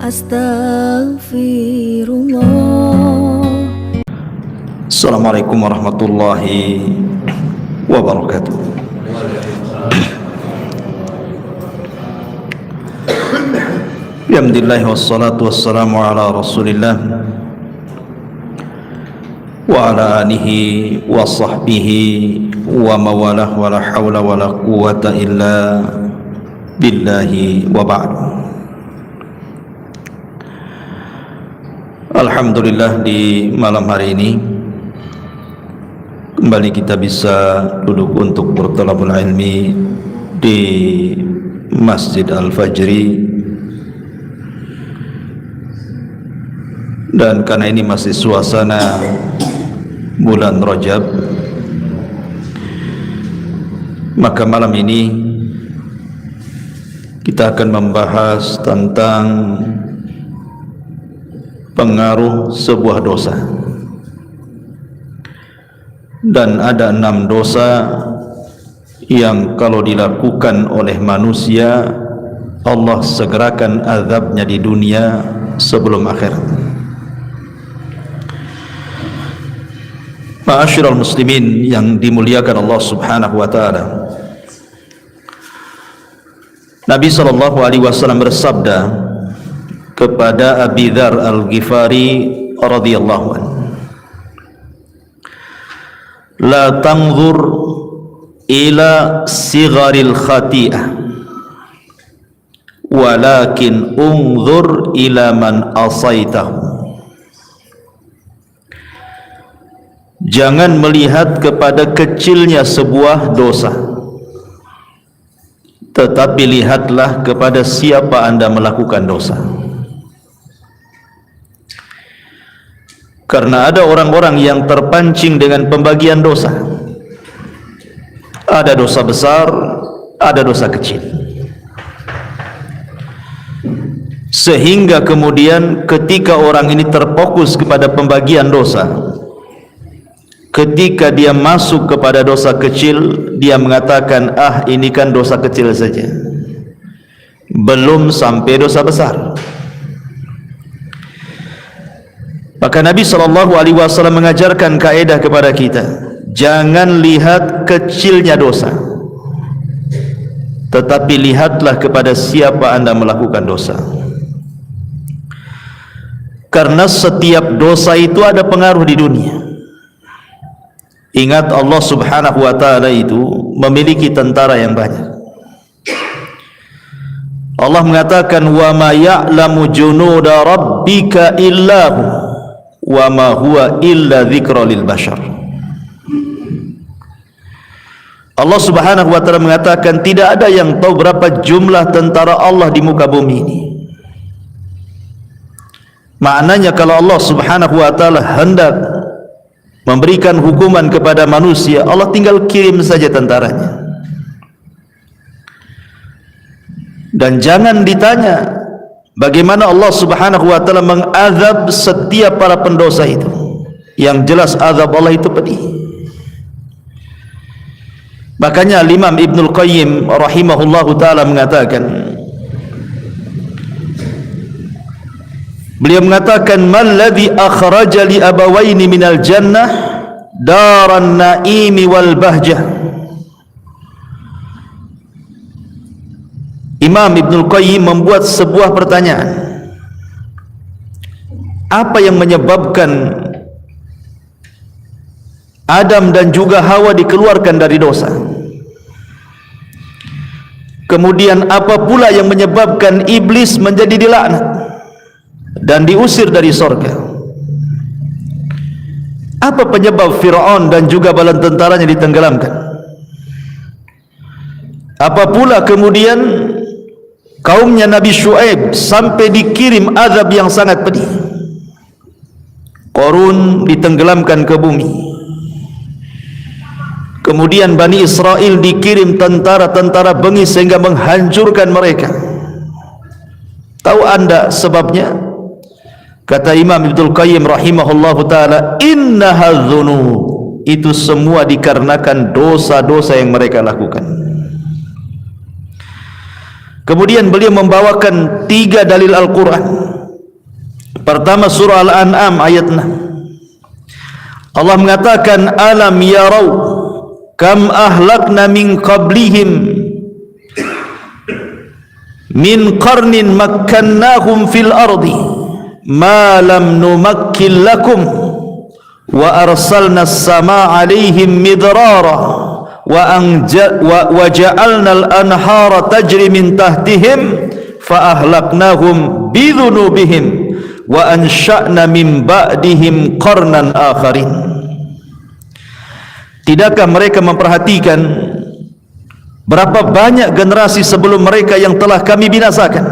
Astaghfirullah. Assalamualaikum warahmatullahi wabarakatuh. Alhamdulillah wassalatu wassalamu ala Rasulillah wa ala alihi wa sahbihi wa mawalah wa la hawla wa la quwwata illa billahi wa ba'd. Alhamdulillah, di malam hari ini kembali kita bisa duduk untuk bertolabul ilmi di Masjid Al-Fajri, dan karena ini masih suasana bulan Rajab, maka malam ini kita akan membahas tentang pengaruh sebuah dosa. Dan ada 6 dosa yang kalau dilakukan oleh manusia, Allah segerakan azabnya di dunia sebelum akhirat. Ma'asyiral muslimin yang dimuliakan Allah Subhanahu wa taala, Nabi sallallahu alaihi wasallam bersabda kepada Abi Dzar Al-Ghifari radhiyallahu anhu, la tanzur ila sigharil khati'ah walakin unzur ila man asaitahu. Jangan melihat kepada kecilnya sebuah dosa, tetapi lihatlah kepada siapa Anda melakukan dosa. Karena ada orang-orang yang terpancing dengan pembagian dosa. Ada dosa besar, ada dosa kecil, sehingga kemudian ketika orang ini terfokus kepada pembagian dosa, ketika dia masuk kepada dosa kecil, dia mengatakan, ini kan dosa kecil saja, belum sampai dosa besar. Maka Nabi SAW mengajarkan kaidah kepada kita, jangan lihat kecilnya dosa, tetapi lihatlah kepada siapa Anda melakukan dosa. Karena setiap dosa itu ada pengaruh di dunia. Ingat, Allah Subhanahu wa taala itu memiliki tentara yang banyak. Allah mengatakan, wa ma ya'lamu junuda rabbika illahu wa ma huwa illa dzikra lil bashar. Allah Subhanahu wa taala mengatakan, tidak ada yang tahu berapa jumlah tentara Allah di muka bumi ini. Maknanya kalau Allah Subhanahu wa taala hendak memberikan hukuman kepada manusia, Allah tinggal kirim saja tentaranya. Dan jangan ditanya bagaimana Allah Subhanahu wa taala mengazab setiap para pendosa itu. Yang jelas azab Allah itu pedih. Makanya Imam Ibnul Qayyim rahimahullahu taala mengatakan, beliau mengatakan, malladzi akhraja li abawaini minal jannah daran naimi wal bahjah. Imam Ibnul Qayyim membuat sebuah pertanyaan, apa yang menyebabkan Adam dan juga Hawa dikeluarkan dari dosa? Kemudian apa pula yang menyebabkan iblis menjadi dilaknat dan diusir dari sorga? Apa penyebab Fir'aun dan juga bala tentaranya ditenggelamkan? Apa pula kemudian kaumnya Nabi Syuaib sampai dikirim azab yang sangat pedih? Qarun ditenggelamkan ke bumi. Kemudian Bani Israel dikirim tentara-tentara bengis sehingga menghancurkan mereka. Tahu anda sebabnya? Kata Imam Ibnul Qayyim rahimahullahu taala, innaha dzunub, itu semua dikarenakan dosa-dosa yang mereka lakukan. Kemudian beliau membawakan 3 dalil Al-Quran. Pertama surah Al-An'am ayat 6. Allah mengatakan, alam yarau kam ahlakna min qablihim min qarnin makkannahum fil ardi ma lam numakkin lakum wa arsalna as-samaa 'alaihim midrara wa ja'alna al-anhara tajri min tahtihim fa ahlaknahum bidhunubihim wa ansha'na min ba'dihim qarnan akharin. Tidakkah mereka memperhatikan berapa banyak generasi sebelum mereka yang telah kami binasakan,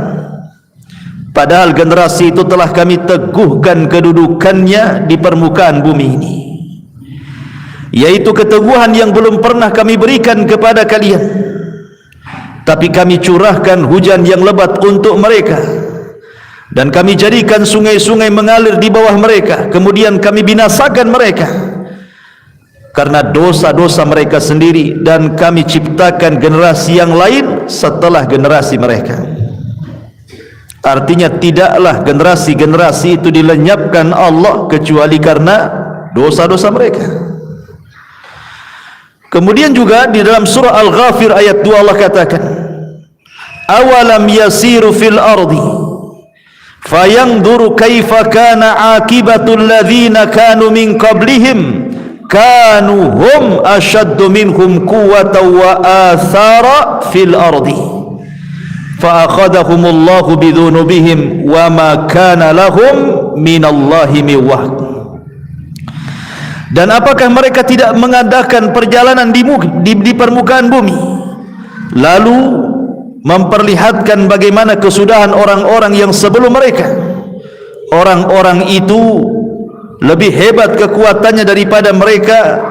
padahal generasi itu telah kami teguhkan kedudukannya di permukaan bumi ini, yaitu keteguhan yang belum pernah kami berikan kepada kalian. Tapi kami curahkan hujan yang lebat untuk mereka, dan kami jadikan sungai-sungai mengalir di bawah mereka. Kemudian kami binasakan mereka karena dosa-dosa mereka sendiri, dan kami ciptakan generasi yang lain setelah generasi mereka. Artinya tidaklah generasi-generasi itu dilenyapkan Allah kecuali karena dosa-dosa mereka. Kemudian juga di dalam surah Al-Ghafir ayat 2 Allah katakan, awalam yasiru fil ardi fayanzuru kaifa kana akibatul ladzina kanu min qablihim kanu hum ashaddu minhum quwwatan wa athara fil ardi fa akhadhahumullahu bidhunubihim wa ma kana lahum minallahi min wahid. Dan apakah mereka tidak mengadakan perjalanan di permukaan bumi, lalu memperlihatkan bagaimana kesudahan orang-orang yang sebelum mereka? Orang-orang itu lebih hebat kekuatannya daripada mereka,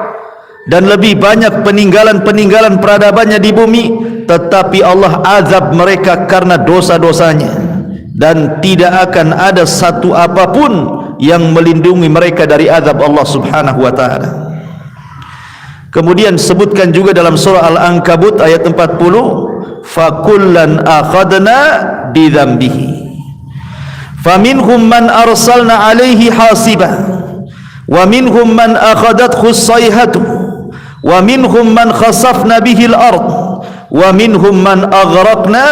dan lebih banyak peninggalan-peninggalan peradabannya di bumi, tetapi Allah azab mereka karena dosa-dosanya, dan tidak akan ada satu apapun yang melindungi mereka dari azab Allah subhanahu wa ta'ala. Kemudian sebutkan juga dalam surah Al-Ankabut ayat 40, fakullan akhadna bidhambihi faminhum man arsalna alaihi hasibah wa minhum man akhadathu as-sayhatu wa minhum man khasafna bihi al-ard wa minhum man aghraqna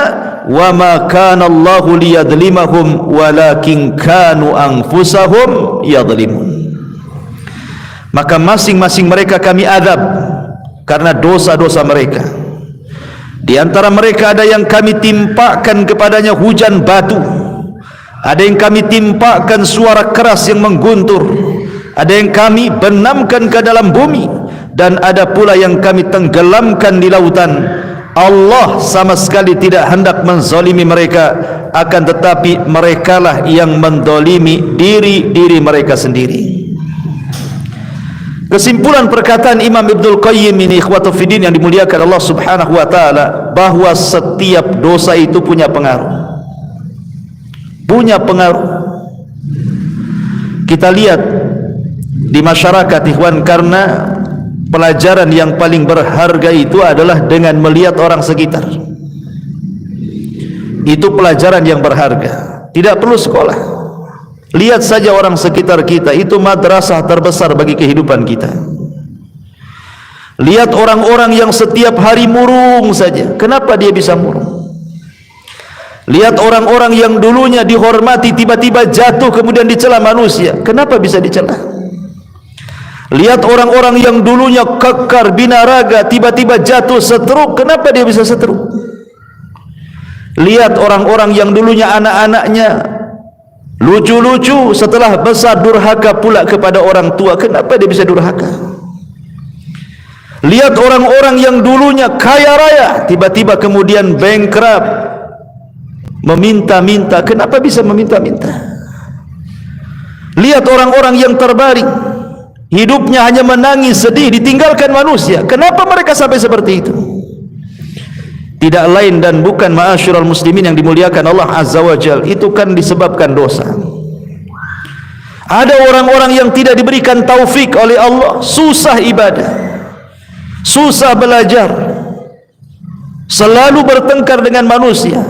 wa ma kana Allahu liyadlimahum walakin kanu anfusahum yadlimun. Maka masing-masing mereka kami azab karena dosa-dosa mereka. Di antara mereka ada yang kami timpakan kepadanya hujan batu, ada yang kami timpakan suara keras yang mengguntur, ada yang kami benamkan ke dalam bumi, dan ada pula yang kami tenggelamkan di lautan. Allah sama sekali tidak hendak menzalimi mereka, akan tetapi merekalah yang menzalimi diri-diri mereka sendiri. Kesimpulan perkataan Imam Ibnul Qayyim ini, ikhwatu fiddin yang dimuliakan Allah subhanahu wa ta'ala, bahwa setiap dosa itu punya pengaruh. Punya pengaruh. Kita lihat di masyarakat, ikhwan, karena pelajaran yang paling berharga itu adalah dengan melihat orang sekitar. Itu pelajaran yang berharga. Tidak perlu sekolah. Lihat saja orang sekitar kita, itu madrasah terbesar bagi kehidupan kita. Lihat orang-orang yang setiap hari murung saja. Kenapa dia bisa murung? Lihat orang-orang yang dulunya dihormati, tiba-tiba jatuh kemudian dicela manusia. Kenapa bisa dicela? Lihat orang-orang yang dulunya kekar binaraga, tiba-tiba jatuh stroke. Kenapa dia bisa stroke? Lihat orang-orang yang dulunya anak-anaknya lucu-lucu, setelah besar durhaka pula kepada orang tua. Kenapa dia bisa durhaka? Lihat orang-orang yang dulunya kaya raya, tiba-tiba kemudian bankrupt, meminta-minta. Kenapa bisa meminta-minta? Lihat orang-orang yang terbaring, hidupnya hanya menangis, sedih, ditinggalkan manusia. Kenapa mereka sampai seperti itu? Tidak lain dan bukan, ma'asyiral muslimin yang dimuliakan Allah Azza wa Jalla, itu kan disebabkan dosa. Ada orang-orang yang tidak diberikan taufik oleh Allah, susah ibadah, susah belajar, selalu bertengkar dengan manusia,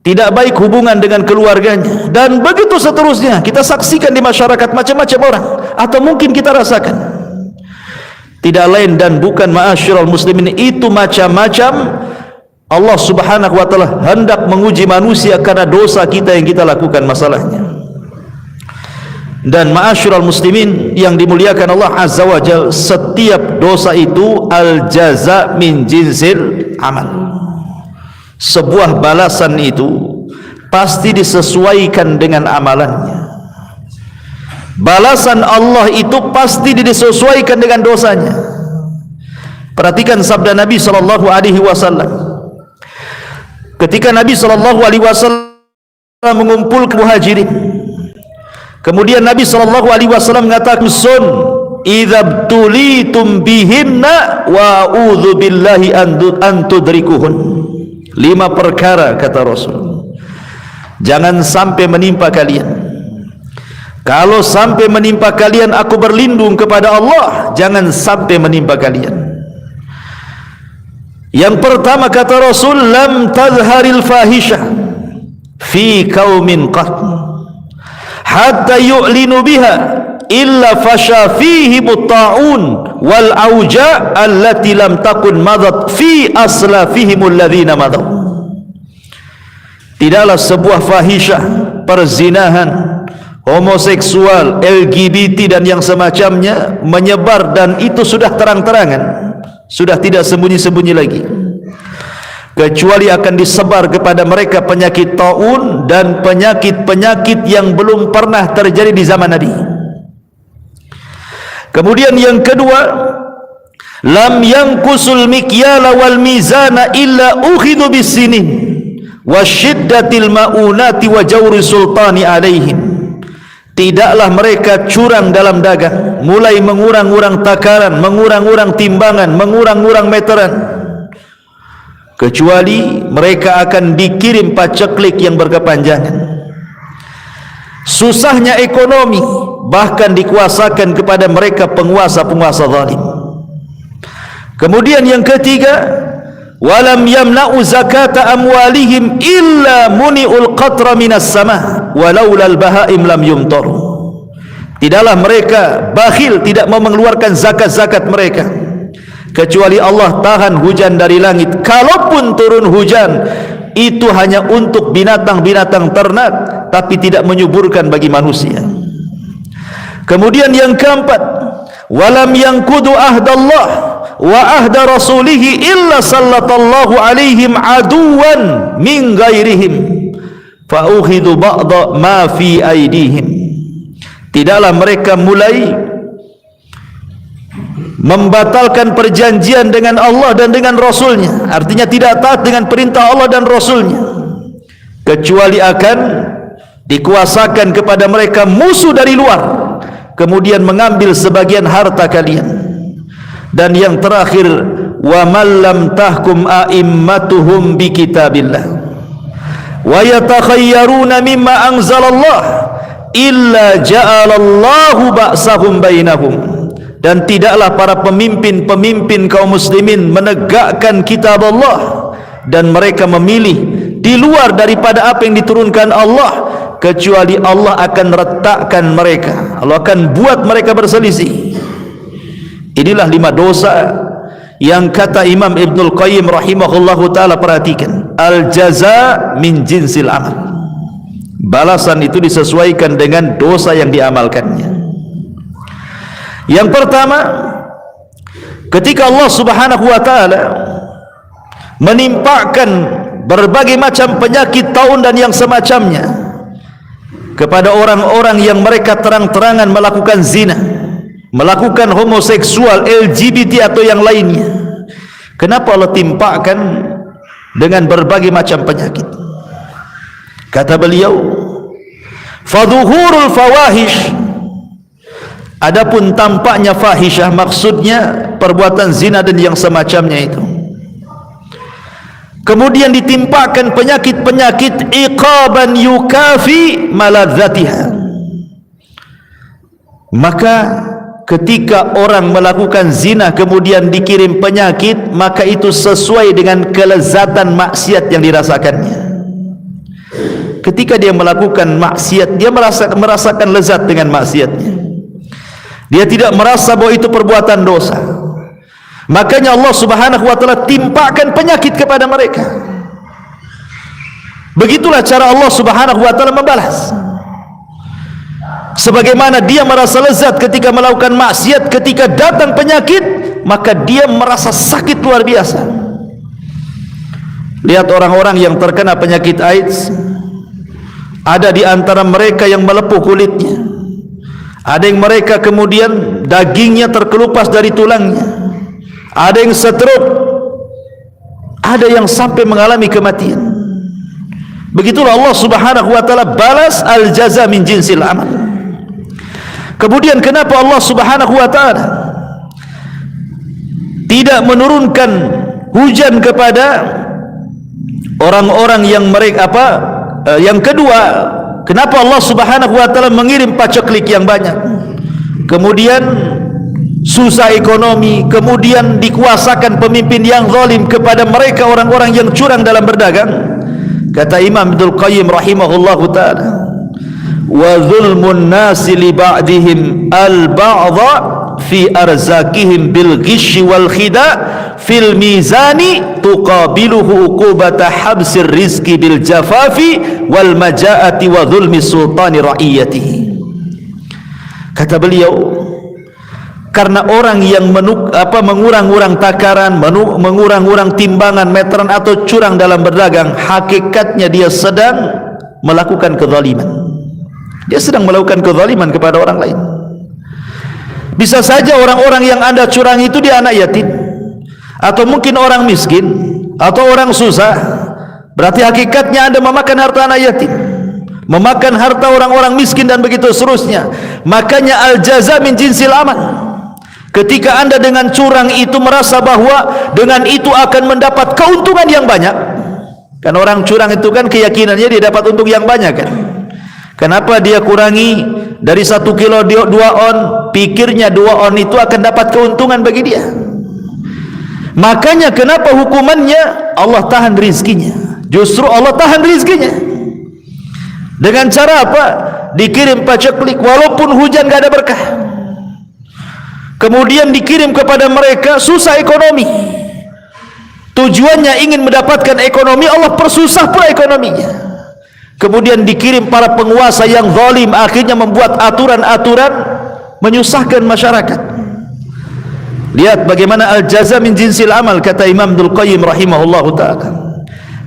tidak baik hubungan dengan keluarganya, dan begitu seterusnya. Kita saksikan di masyarakat macam-macam orang, atau mungkin kita rasakan. Tidak lain dan bukan, ma'asyiral muslimin, itu macam-macam Allah subhanahu wa ta'ala hendak menguji manusia karena dosa kita yang kita lakukan masalahnya. Dan ma'asyiral muslimin yang dimuliakan Allah azza wa jalla, setiap dosa itu al-jaza min jinsil amal. Sebuah balasan itu pasti disesuaikan dengan amalannya. Balasan Allah itu pasti disesuaikan dengan dosanya. Perhatikan sabda Nabi sallallahu alaihi wasallam. Ketika Nabi sallallahu alaihi wasallam mengumpulkan muhajirin, kemudian Nabi sallallahu alaihi wasallam mengatakan, "Sun idza tulitum bihinna wa a'udzu billahi an tudrikuhun." 5 perkara kata Rasul, jangan sampai menimpa kalian. Kalau sampai menimpa kalian, aku berlindung kepada Allah, jangan sampai menimpa kalian. Yang pertama kata Rasul, lam tazharil fahisyah fi qaumin qat hatta yu'linu biha illa fasha fihi mutta'un wal auja allati lam takun madat fi aslafihim alladhina madaw. Tidaklah sebuah fahisyah, perzinahan, homoseksual, LGBT dan yang semacamnya menyebar, dan itu sudah terang-terangan, sudah tidak sembunyi-sembunyi lagi, kecuali akan disebar kepada mereka penyakit taun dan penyakit-penyakit yang belum pernah terjadi di zaman Nabi. Kemudian yang kedua, lam yanqusul mikyala wal mizana illa ukhidhu bisinin wasyiddatil maunati wa jawri sultani alaihim. Tidaklah mereka curang dalam dagang, mulai mengurang-urang takaran, mengurang-urang timbangan, mengurang-urang meteran, kecuali mereka akan dikirim paceklik yang berkepanjangan. Susahnya ekonomi bahkan dikuasakan kepada mereka penguasa-penguasa zalim. Kemudian yang ketiga, walam yamna'u zakata amwalihim illa muni'ul qatra minas sama walaula al-bahaim lam yumtar. Tidaklah mereka bakhil, tidak mau mengeluarkan zakat-zakat mereka, kecuali Allah tahan hujan dari langit. Kalaupun turun hujan, itu hanya untuk binatang-binatang ternak, tapi tidak menyuburkan bagi manusia. Kemudian yang keempat, walam yanqudu ahdallah wa ahda rasulihi illa sallatallahu alaihim aduwan min ghairihim fa ukhidu ba'da ma fi aidihim. Tidaklah mereka mulai membatalkan perjanjian dengan Allah dan dengan Rasulnya, artinya tidak taat dengan perintah Allah dan Rasulnya, kecuali akan dikuasakan kepada mereka musuh dari luar, kemudian mengambil sebagian harta kalian. Dan yang terakhir, wa man lam tahkum a'immatuhum bi kitabillah wa yatakhayyaruna mimma anzalallah illa ja'alallahu ba'sahum bainahum. Dan tidaklah para pemimpin-pemimpin kaum muslimin menegakkan kitab Allah, dan mereka memilih di luar daripada apa yang diturunkan Allah, kecuali Allah akan retakkan mereka, Allah akan buat mereka berselisih. Inilah 5 dosa yang kata Imam Ibnul Qayyim rahimahullahu ta'ala, perhatikan, al-jaza min jinsil amal. Balasan itu disesuaikan dengan dosa yang diamalkannya. Yang pertama, ketika Allah subhanahu wa ta'ala menimpakan berbagai macam penyakit taun dan yang semacamnya kepada orang-orang yang mereka terang-terangan melakukan zina, melakukan homoseksual, LGBT atau yang lainnya, kenapa Allah timpakan dengan berbagai macam penyakit? Kata beliau, fadhuhurul fawahish, adapun tampaknya fahisyah, maksudnya perbuatan zina dan yang semacamnya itu, kemudian ditimpakan penyakit-penyakit iqaban yukafi maladzatiha. Maka ketika orang melakukan zina kemudian dikirim penyakit, maka itu sesuai dengan kelezatan maksiat yang dirasakannya. ketika dia melakukan maksiat, dia merasakan lezat dengan maksiatnya. Dia tidak merasa bahwa itu perbuatan dosa. Makanya Allah Subhanahu wa taala timpakan penyakit kepada mereka. Begitulah cara Allah Subhanahu wa taala membalas. Sebagaimana dia merasa lezat ketika melakukan maksiat, ketika datang penyakit, maka dia merasa sakit luar biasa. Lihat orang-orang yang terkena penyakit AIDS, ada di antara mereka yang melepuh kulitnya, ada yang mereka kemudian dagingnya terkelupas dari tulangnya, ada yang stroke, ada yang sampai mengalami kematian. Begitulah Allah Subhanahu wa taala balas al-jaza min jinsil amal. Kemudian kenapa Allah Subhanahu wa taala tidak menurunkan hujan kepada orang-orang yang mereka yang kedua, kenapa Allah Subhanahu wa taala mengirim paceklik yang banyak, kemudian susah ekonomi, kemudian dikuasakan pemimpin yang zalim kepada mereka orang-orang yang curang dalam berdagang? Kata Imam Ibnul Qayyim rahimahullahu taala, wa zulmun nasi li ba'dihim al-ba'dha fi arzakihim bil ghishi wal khida fil mizani tuqabiluhu uqubata habsir rizki bil jafafi wal majaati wa zulmi sultani ra'iyatihi. Kata beliau, karena orang yang mengurang-urang takaran, mengurang-urang timbangan meteran atau curang dalam berdagang, hakikatnya dia sedang melakukan kezaliman. Dia sedang melakukan kezaliman kepada orang lain. Bisa saja orang-orang yang Anda curang itu dia anak yatim, atau mungkin orang miskin, atau orang susah. Berarti hakikatnya Anda memakan harta anak yatim, memakan harta orang-orang miskin, dan begitu seterusnya. Makanya al-jaza min jinsil amal. Ketika Anda dengan curang itu merasa bahwa dengan itu akan mendapat keuntungan yang banyak, kan orang curang itu kan keyakinannya dia dapat untung yang banyak kan. Kenapa dia kurangi dari 1 kilo 2 on, pikirnya 2 on itu akan dapat keuntungan bagi dia. Makanya kenapa hukumannya Allah tahan rizkinya. Justru Allah tahan rizkinya dengan cara apa? Dikirim paceklik, walaupun hujan gak ada berkah. Kemudian dikirim kepada mereka susah ekonomi. Tujuannya ingin mendapatkan ekonomi, Allah persusah pula ekonominya. Kemudian dikirim para penguasa yang zalim, akhirnya membuat aturan-aturan menyusahkan masyarakat. Lihat bagaimana al-jaza min jinsil amal, kata Imam Ibnul Qayyim rahimahullahu ta'ala.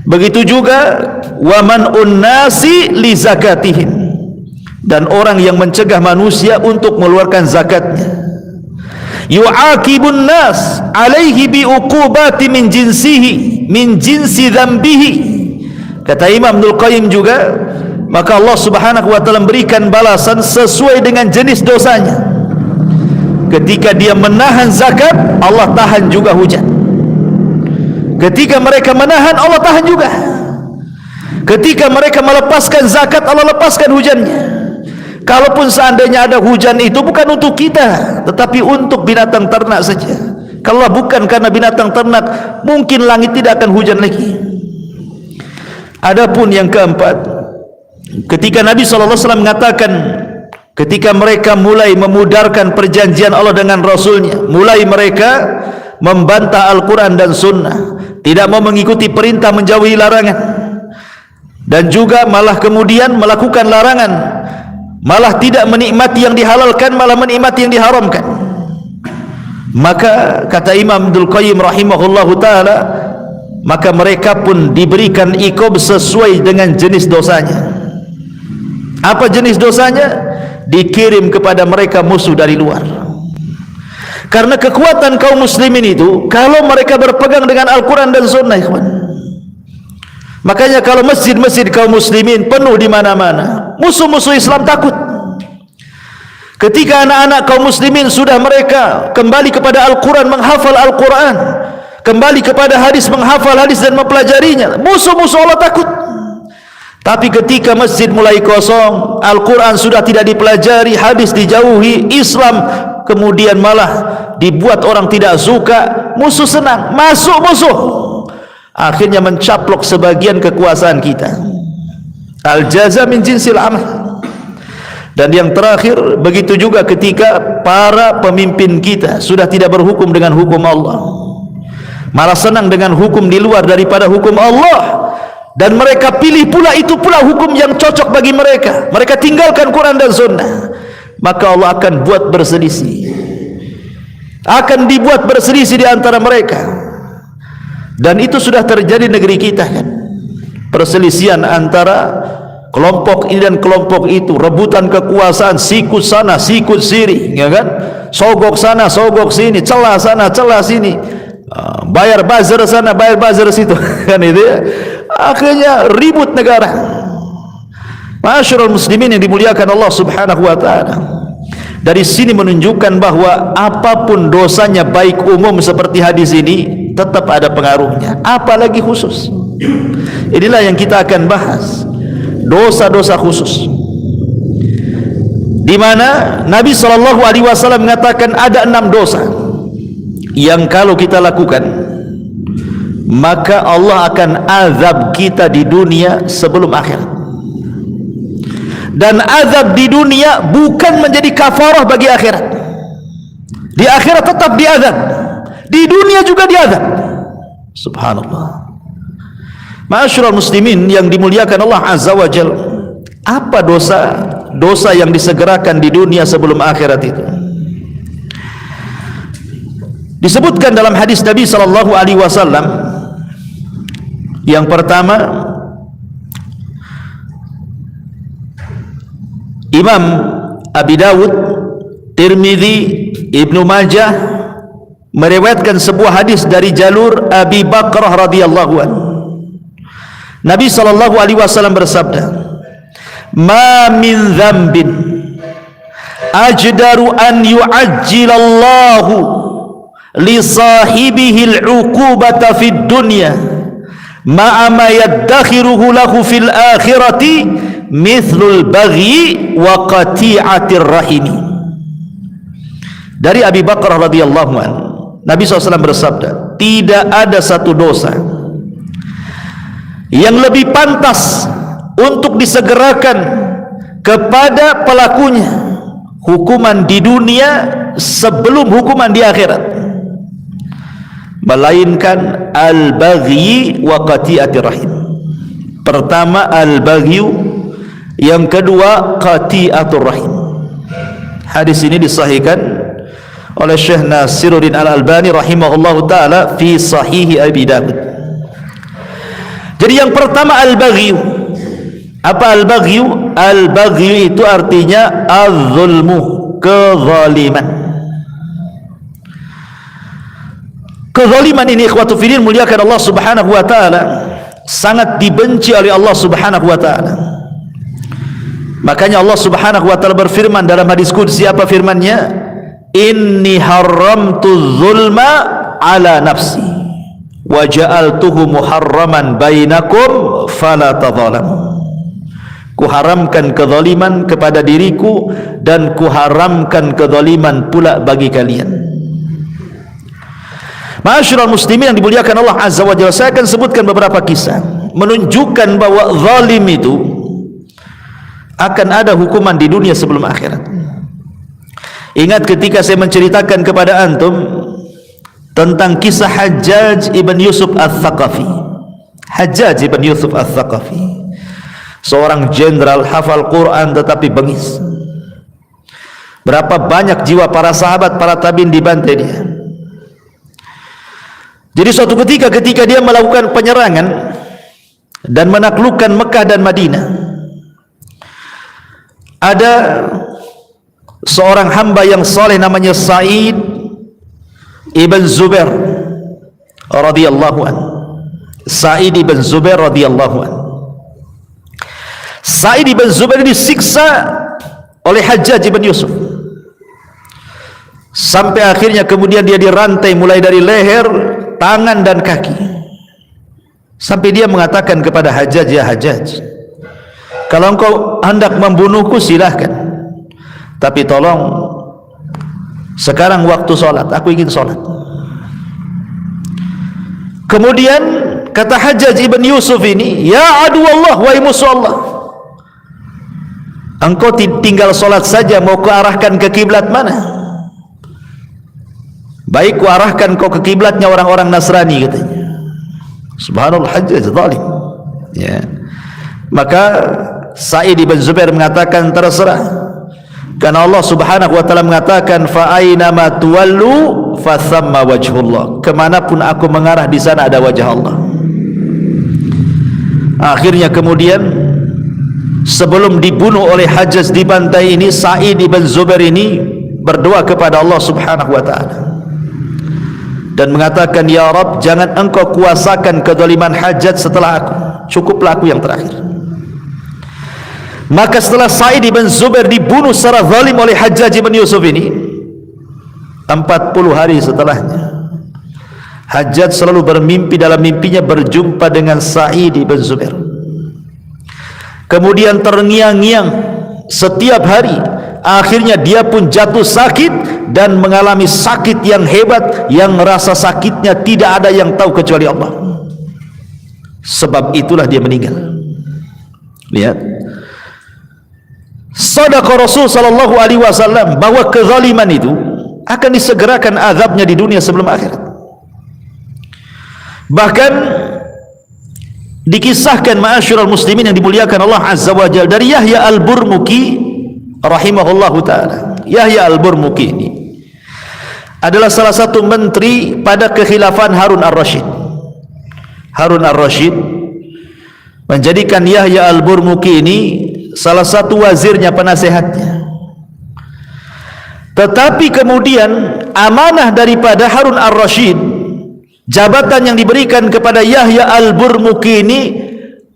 Begitu juga wa man'un nasi li zakatihim, dan orang yang mencegah manusia untuk mengeluarkan zakatnya. Yu'aqibun nas alaihi bi uqubati min jinsihi min jinsi dzambihi. Kata Imam Ibnul Qayyim juga, maka Allah Subhanahu wa taala memberikan balasan sesuai dengan jenis dosanya. Ketika dia menahan zakat, Allah tahan juga hujan. Ketika mereka menahan, Allah tahan juga. Ketika mereka melepaskan zakat, Allah lepaskan hujannya. Kalaupun seandainya ada hujan itu bukan untuk kita, tetapi untuk binatang ternak saja. Kalau bukan karena binatang ternak, mungkin langit tidak akan hujan lagi. Adapun yang keempat, ketika Nabi SAW mengatakan, ketika mereka mulai memudarkan perjanjian Allah dengan Rasulnya, mulai mereka membantah Al-Quran dan Sunnah, tidak mau mengikuti perintah, menjauhi larangan, dan juga malah kemudian melakukan larangan, malah tidak menikmati yang dihalalkan, malah menikmati yang diharamkan. Maka kata Imam Ibnul Qayyim rahimahullahu ta'ala, maka mereka pun diberikan iqab sesuai dengan jenis dosanya. Apa jenis dosanya? Dikirim kepada mereka musuh dari luar. Karena kekuatan kaum muslimin itu, kalau mereka berpegang dengan Al-Quran dan Sunnah, ikhwan. Makanya kalau masjid-masjid kaum muslimin penuh di mana-mana, musuh-musuh Islam takut. Ketika anak-anak kaum muslimin sudah mereka kembali kepada Al-Quran, menghafal Al-Quran, kembali kepada hadis, menghafal hadis dan mempelajarinya, musuh-musuh Allah takut. Tapi ketika masjid mulai kosong, Al-Quran sudah tidak dipelajari, hadis dijauhi, Islam kemudian malah dibuat orang tidak suka, musuh senang, masuk musuh, akhirnya mencaplok sebagian kekuasaan kita. Al-jaza min jinsil amal. Dan yang terakhir, begitu juga ketika para pemimpin kita sudah tidak berhukum dengan hukum Allah, malah senang dengan hukum di luar daripada hukum Allah, dan mereka pilih pula itu pula hukum yang cocok bagi mereka, mereka tinggalkan Quran dan Sunnah, maka Allah akan buat berselisih, akan dibuat berselisih di antara mereka. Dan itu sudah terjadi di negeri kita kan, perselisihan antara kelompok ini dan kelompok itu, rebutan kekuasaan, sikut sana sikut sini, ya kan, sogok sana sogok sini, celah sana celah sini, bayar buzzer sana bayar buzzer situ kan, itu ya. Akhirnya ribut negara. Masyarul muslimin yang dimuliakan Allah subhanahu wa ta'ala, dari sini menunjukkan bahwa apapun dosanya, baik umum seperti hadis ini, tetap ada pengaruhnya, apalagi khusus. Inilah yang kita akan bahas, dosa-dosa khusus, di mana Nabi SAW mengatakan ada 6 dosa yang kalau kita lakukan, maka Allah akan azab kita di dunia sebelum akhirat. Dan azab di dunia bukan menjadi kafarah bagi akhirat. Di akhirat tetap diazab, di dunia juga diazab. Subhanallah. Ma'asyiral muslimin yang dimuliakan Allah Azza wa Jal, apa dosa yang disegerakan di dunia sebelum akhirat itu? Disebutkan dalam hadis Nabi sallallahu alaihi wasallam, yang pertama, Imam Abi Dawud, Tirmidzi, Ibnu Majah meriwayatkan sebuah hadis dari jalur Abi Bakrah radhiyallahu anhu. Nabi sallallahu alaihi wasallam bersabda, "Ma min dzambin ajdaru an yu'ajjilallahu li sahibihi al-'uqubata fid dunya ma'a ma yaddakhiruhu lahu fil akhirati mithlul baghi wa qati'atir rahimi." Dari Abi Bakrah radhiyallahu anhu, Nabi SAW bersabda, tidak ada satu dosa yang lebih pantas untuk disegerakan kepada pelakunya hukuman di dunia sebelum hukuman di akhirat, melainkan al-baghi wa qati'atir rahim. Pertama al-baghi, yang kedua qati'atur rahim. Hadis ini disahihkan oleh Syekh Nasiruddin Al-Albani rahimahullahu taala fi Sahih Abi Dawud. Jadi yang pertama al-baghi. Apa al-baghi? Al-baghi itu artinya az-zulmu, kezaliman. Kezaliman ini ikhwatu fillah muliakan Allah subhanahu wa ta'ala, sangat dibenci oleh Allah subhanahu wa ta'ala. Makanya Allah subhanahu wa ta'ala berfirman dalam hadis qudsi, apa firmannya? Inni haramtu zulma ala nafsi wa ja'altuhu muharraman bainakum fala tadzalamu. Kuharamkan kezaliman kepada diriku dan kuharamkan kezaliman pula bagi kalian. Ma'asyiral muslimin yang dimuliakan Allah Azza wa Jalla, saya akan sebutkan beberapa kisah menunjukkan bahwa zalim itu akan ada hukuman di dunia sebelum akhirat. Ingat ketika saya menceritakan kepada antum tentang kisah Hajjaj ibn Yusuf al-Thaqafi. Hajjaj ibn Yusuf al-Thaqafi, seorang jenderal hafal Quran tetapi bengis. Berapa banyak jiwa para sahabat, para tabi'in dibantai dia. Jadi suatu ketika dia melakukan penyerangan dan menaklukkan Mekah dan Madinah, ada seorang hamba yang saleh namanya Sa'id ibn Zubair radhiyallahu anhu. Sa'id ibn Zubair radhiyallahu anhu. Sa'id ibn Zubair disiksa oleh Hajjaj ibn Yusuf sampai akhirnya kemudian dia dirantai mulai dari leher, tangan dan kaki, sampai dia mengatakan kepada Hajjaj, ya Hajjaj, kalau engkau hendak membunuhku silahkan, tapi tolong sekarang waktu sholat, aku ingin sholat. Kemudian kata Hajjaj ibn Yusuf ini, ya adu Allah, wahai musuh Allah, engkau tinggal solat saja, mau kuarahkan ke kiblat mana? Baik kuarahkan kau ke kiblatnya orang-orang Nasrani katanya. Subhanallah, Hajjaj zalim. Ya. Maka Sa'id bin Zubair mengatakan terserah, karena Allah Subhanahu wa taala mengatakan fa aina ma tuwallu fa thamma wajhullah, kemanapun aku mengarah di sana ada wajah Allah. Akhirnya kemudian sebelum dibunuh oleh Hajjaj di pantai ini, Sa'id bin Zubair ini berdoa kepada Allah Subhanahu wa taala dan mengatakan, ya Rabb, jangan engkau kuasakan kezaliman Hajjaj setelah aku, cukuplah aku yang terakhir. Maka setelah Sa'id bin Zubair dibunuh secara zalim oleh Hajjaj bin Yusuf ini, 40 hari setelahnya, Hajjaj selalu bermimpi, dalam mimpinya berjumpa dengan Sa'id bin Zubair. Kemudian terngiang-ngiang setiap hari. Akhirnya dia pun jatuh sakit dan mengalami sakit yang hebat, yang rasa sakitnya tidak ada yang tahu kecuali Allah. Sebab itulah dia meninggal. Lihat, Shadaqa Rasul sallallahu alaihi wasallam bahwa kezaliman itu akan disegerakan azabnya di dunia sebelum akhirat. Bahkan dikisahkan, ma'asyiral muslimin yang dimuliakan Allah Azza wa Jalla, dari Yahya Al-Burmuki rahimahullahu taala. Yahya Al-Burmuki ini adalah salah satu menteri pada kekhilafan Harun Ar-Rasyid. Harun Ar-Rasyid menjadikan Yahya Al-Burmuki ini salah satu wazirnya, penasehatnya. Tetapi kemudian amanah daripada Harun Ar-Rasyid, jabatan yang diberikan kepada Yahya Al-Burmuki ini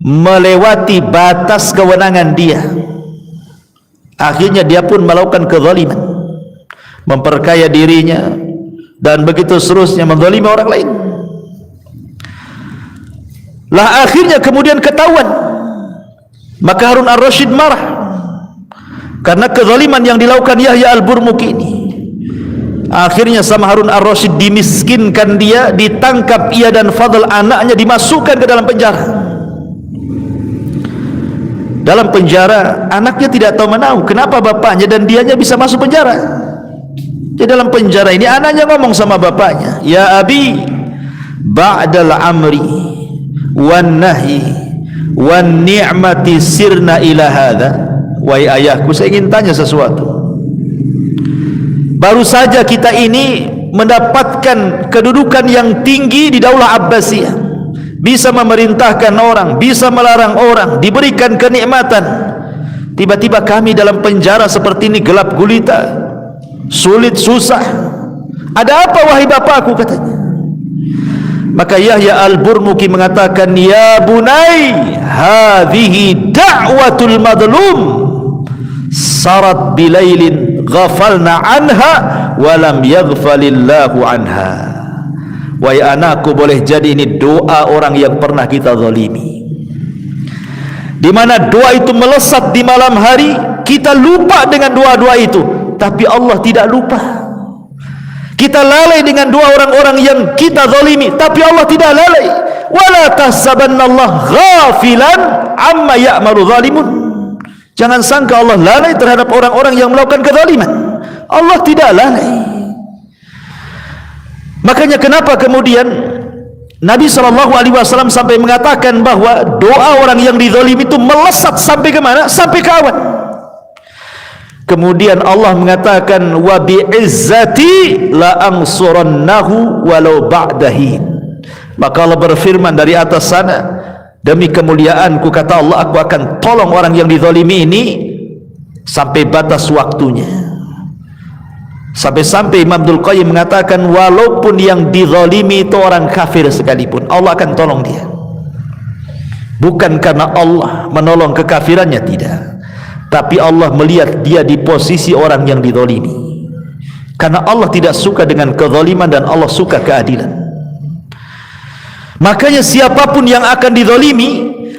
melewati batas kewenangan dia. Akhirnya dia pun melakukan kezaliman, memperkaya dirinya dan begitu seterusnya, menzalimi orang lain. Lah akhirnya kemudian ketahuan. Maka Harun Ar-Rasyid marah karena kezaliman yang dilakukan Yahya Al-Burmuki ini. Akhirnya sama Harun Ar-Rasyid dimiskinkan dia, ditangkap ia dan Fadl anaknya, dimasukkan ke dalam penjara. Dalam penjara anaknya tidak tahu menahu kenapa bapaknya dan dianya bisa masuk penjara. Di dalam penjara ini anaknya ngomong sama bapaknya, ya abi, ba'dal amri wan nahi wan ni'mati sirna ila hadha. Wahai ayahku, saya ingin tanya sesuatu. Baru saja kita ini mendapatkan kedudukan yang tinggi di Daulah Abbasiyah, bisa memerintahkan orang, bisa melarang orang, diberikan kenikmatan. Tiba-tiba kami dalam penjara seperti ini, gelap gulita, sulit, susah. Ada apa wahai bapakku, katanya. Maka Yahya Al-Burmuki mengatakan, ya bunai, hadhihi da'watul madlum sarat bilailin ghafalna anha walam yaghfalillahu anha. Wahai anakku, boleh jadi ini doa orang yang pernah kita zalimi, di mana doa itu melesat di malam hari, kita lupa dengan doa-doa itu, tapi Allah tidak lupa. Kita lalai dengan doa orang-orang yang kita zalimi, tapi Allah tidak lalai. Wala tahsabannallaha ghafilan amma ya'malu zalimun. Jangan sangka Allah lalai terhadap orang-orang yang melakukan kezaliman. Allah tidak lalai. Makanya kenapa kemudian Nabi SAW sampai mengatakan bahwa doa orang yang dizalimi itu melesat sampai ke mana? Sampai ke awan. Kemudian Allah mengatakan, wa bi'izzati la ansurannahu walau ba'dahin. Maka Allah berfirman dari atas sana, demi kemuliaanku, kata Allah, aku akan tolong orang yang dizalimi ini sampai batas waktunya. Sampai-sampai Imam Abdul Qayyim mengatakan, walaupun yang dizalimi itu orang kafir sekalipun, Allah akan tolong dia. Bukan karena Allah menolong kekafirannya, tidak, tapi Allah melihat dia di posisi orang yang dizalimi. Karena Allah tidak suka dengan kezaliman dan Allah suka keadilan. Makanya siapapun yang akan dizalimi,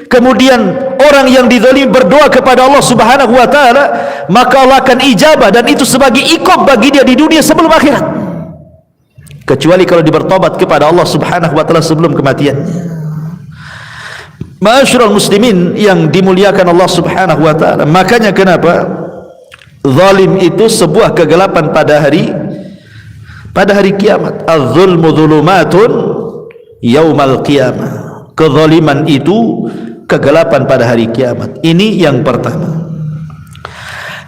kemudian orang yang dizalimi berdoa kepada Allah Subhanahu wa taala, maka Allah akan ijabah, dan itu sebagai iqab bagi dia di dunia sebelum akhirat. Kecuali kalau dia bertobat kepada Allah Subhanahu wa taala sebelum kematiannya. Ma'asyiral muslimin yang dimuliakan Allah Subhanahu wa taala, makanya kenapa zalim itu sebuah kegelapan pada hari kiamat. Az-zulmu dzulumatun yaumal qiyamah. Kezaliman itu kegelapan pada hari kiamat. Ini yang pertama.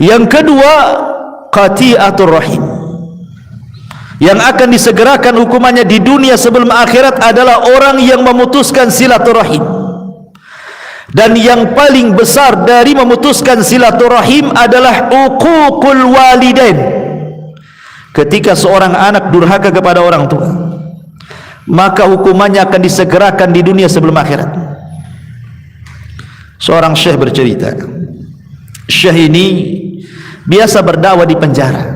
Yang kedua, qati'atur rahim. Yang akan disegerakan hukumannya di dunia sebelum akhirat adalah orang yang memutuskan silaturahim. Dan yang paling besar dari memutuskan silaturahim adalah uququl walidain. Ketika seorang anak durhaka kepada orang tua, maka hukumannya akan disegerakan di dunia sebelum akhirat. Seorang syekh bercerita, syekh ini biasa berdakwah di penjara.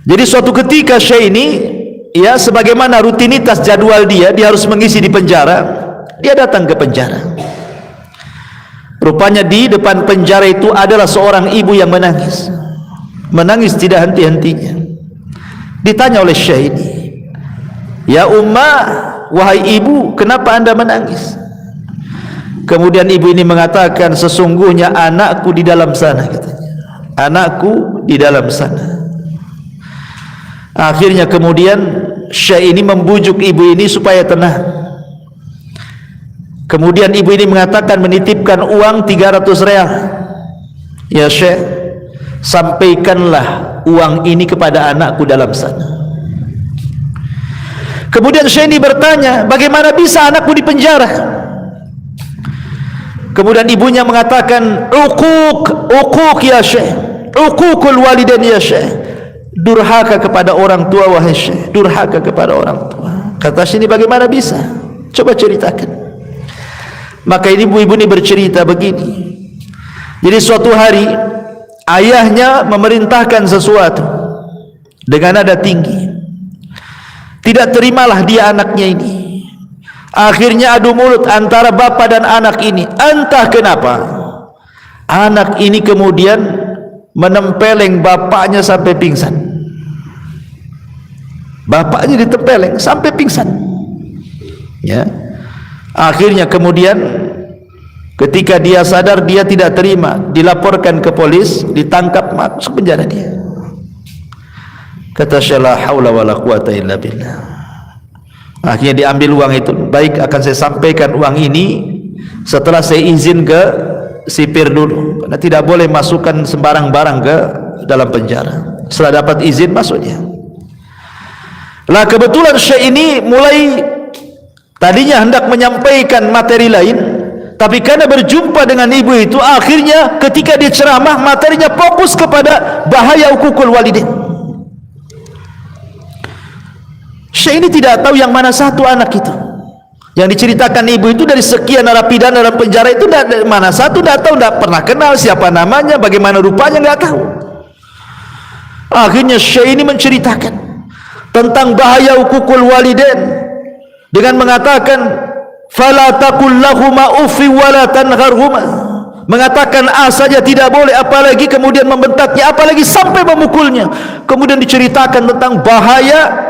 Jadi suatu ketika syekh ini, ya sebagaimana rutinitas jadwal dia harus mengisi di penjara. Dia datang ke penjara. Rupanya di depan penjara itu adalah seorang ibu yang menangis. Menangis tidak henti-hentinya. Ditanya oleh syekh ini, "Ya ummah, wahai ibu, kenapa anda menangis?" Kemudian ibu ini mengatakan, "Sesungguhnya anakku di dalam sana," katanya. "Anakku di dalam sana." Akhirnya kemudian syekh ini membujuk ibu ini supaya tenang. Kemudian ibu ini mengatakan, menitipkan uang 300 real. "Ya syekh, sampaikanlah uang ini kepada anakku dalam sana." Kemudian syekh ini bertanya, "Bagaimana bisa anakku di penjara?" Kemudian ibunya mengatakan, uquq ya syekh, uququl walidain ya syekh." Durhaka kepada orang tua wahai syekh, durhaka kepada orang tua. Kata syekh ini, "Bagaimana bisa? Coba ceritakan." Maka ibu-ibu ini bercerita begini. Jadi suatu hari ayahnya memerintahkan sesuatu dengan nada tinggi. Tidak terimalah dia anaknya ini. Akhirnya adu mulut antara bapa dan anak ini. Entah kenapa anak ini kemudian menempeleng bapaknya sampai pingsan. Bapaknya ditempeleng sampai pingsan. Ya. Akhirnya kemudian ketika dia sadar, dia tidak terima, dilaporkan ke polis, ditangkap, masuk penjara dia. Kata syekh, "La haula wala quwata illa billah." Akhirnya diambil uang itu. "Baik, akan saya sampaikan uang ini setelah saya izin ke sipir dulu, karena tidak boleh masukkan sembarang barang ke dalam penjara. Setelah dapat izin masuk dia." Lah kebetulan syekh ini mulai tadinya hendak menyampaikan materi lain, tapi karena berjumpa dengan ibu itu, akhirnya ketika dia ceramah, materinya fokus kepada bahaya uququl walidain. Syekh ini tidak tahu yang mana satu anak itu. Yang diceritakan ibu itu dari sekian narapidana dalam penjara itu, mana satu tidak tahu, tidak pernah kenal siapa namanya, bagaimana rupanya, tidak tahu. Akhirnya syekh ini menceritakan tentang bahaya uququl walidain dengan mengatakan, "Fala taqul lahuma uffi wa la tanharhuma." Mengatakan A saja tidak boleh, apalagi kemudian membentaknya, apalagi sampai memukulnya. Kemudian diceritakan tentang bahaya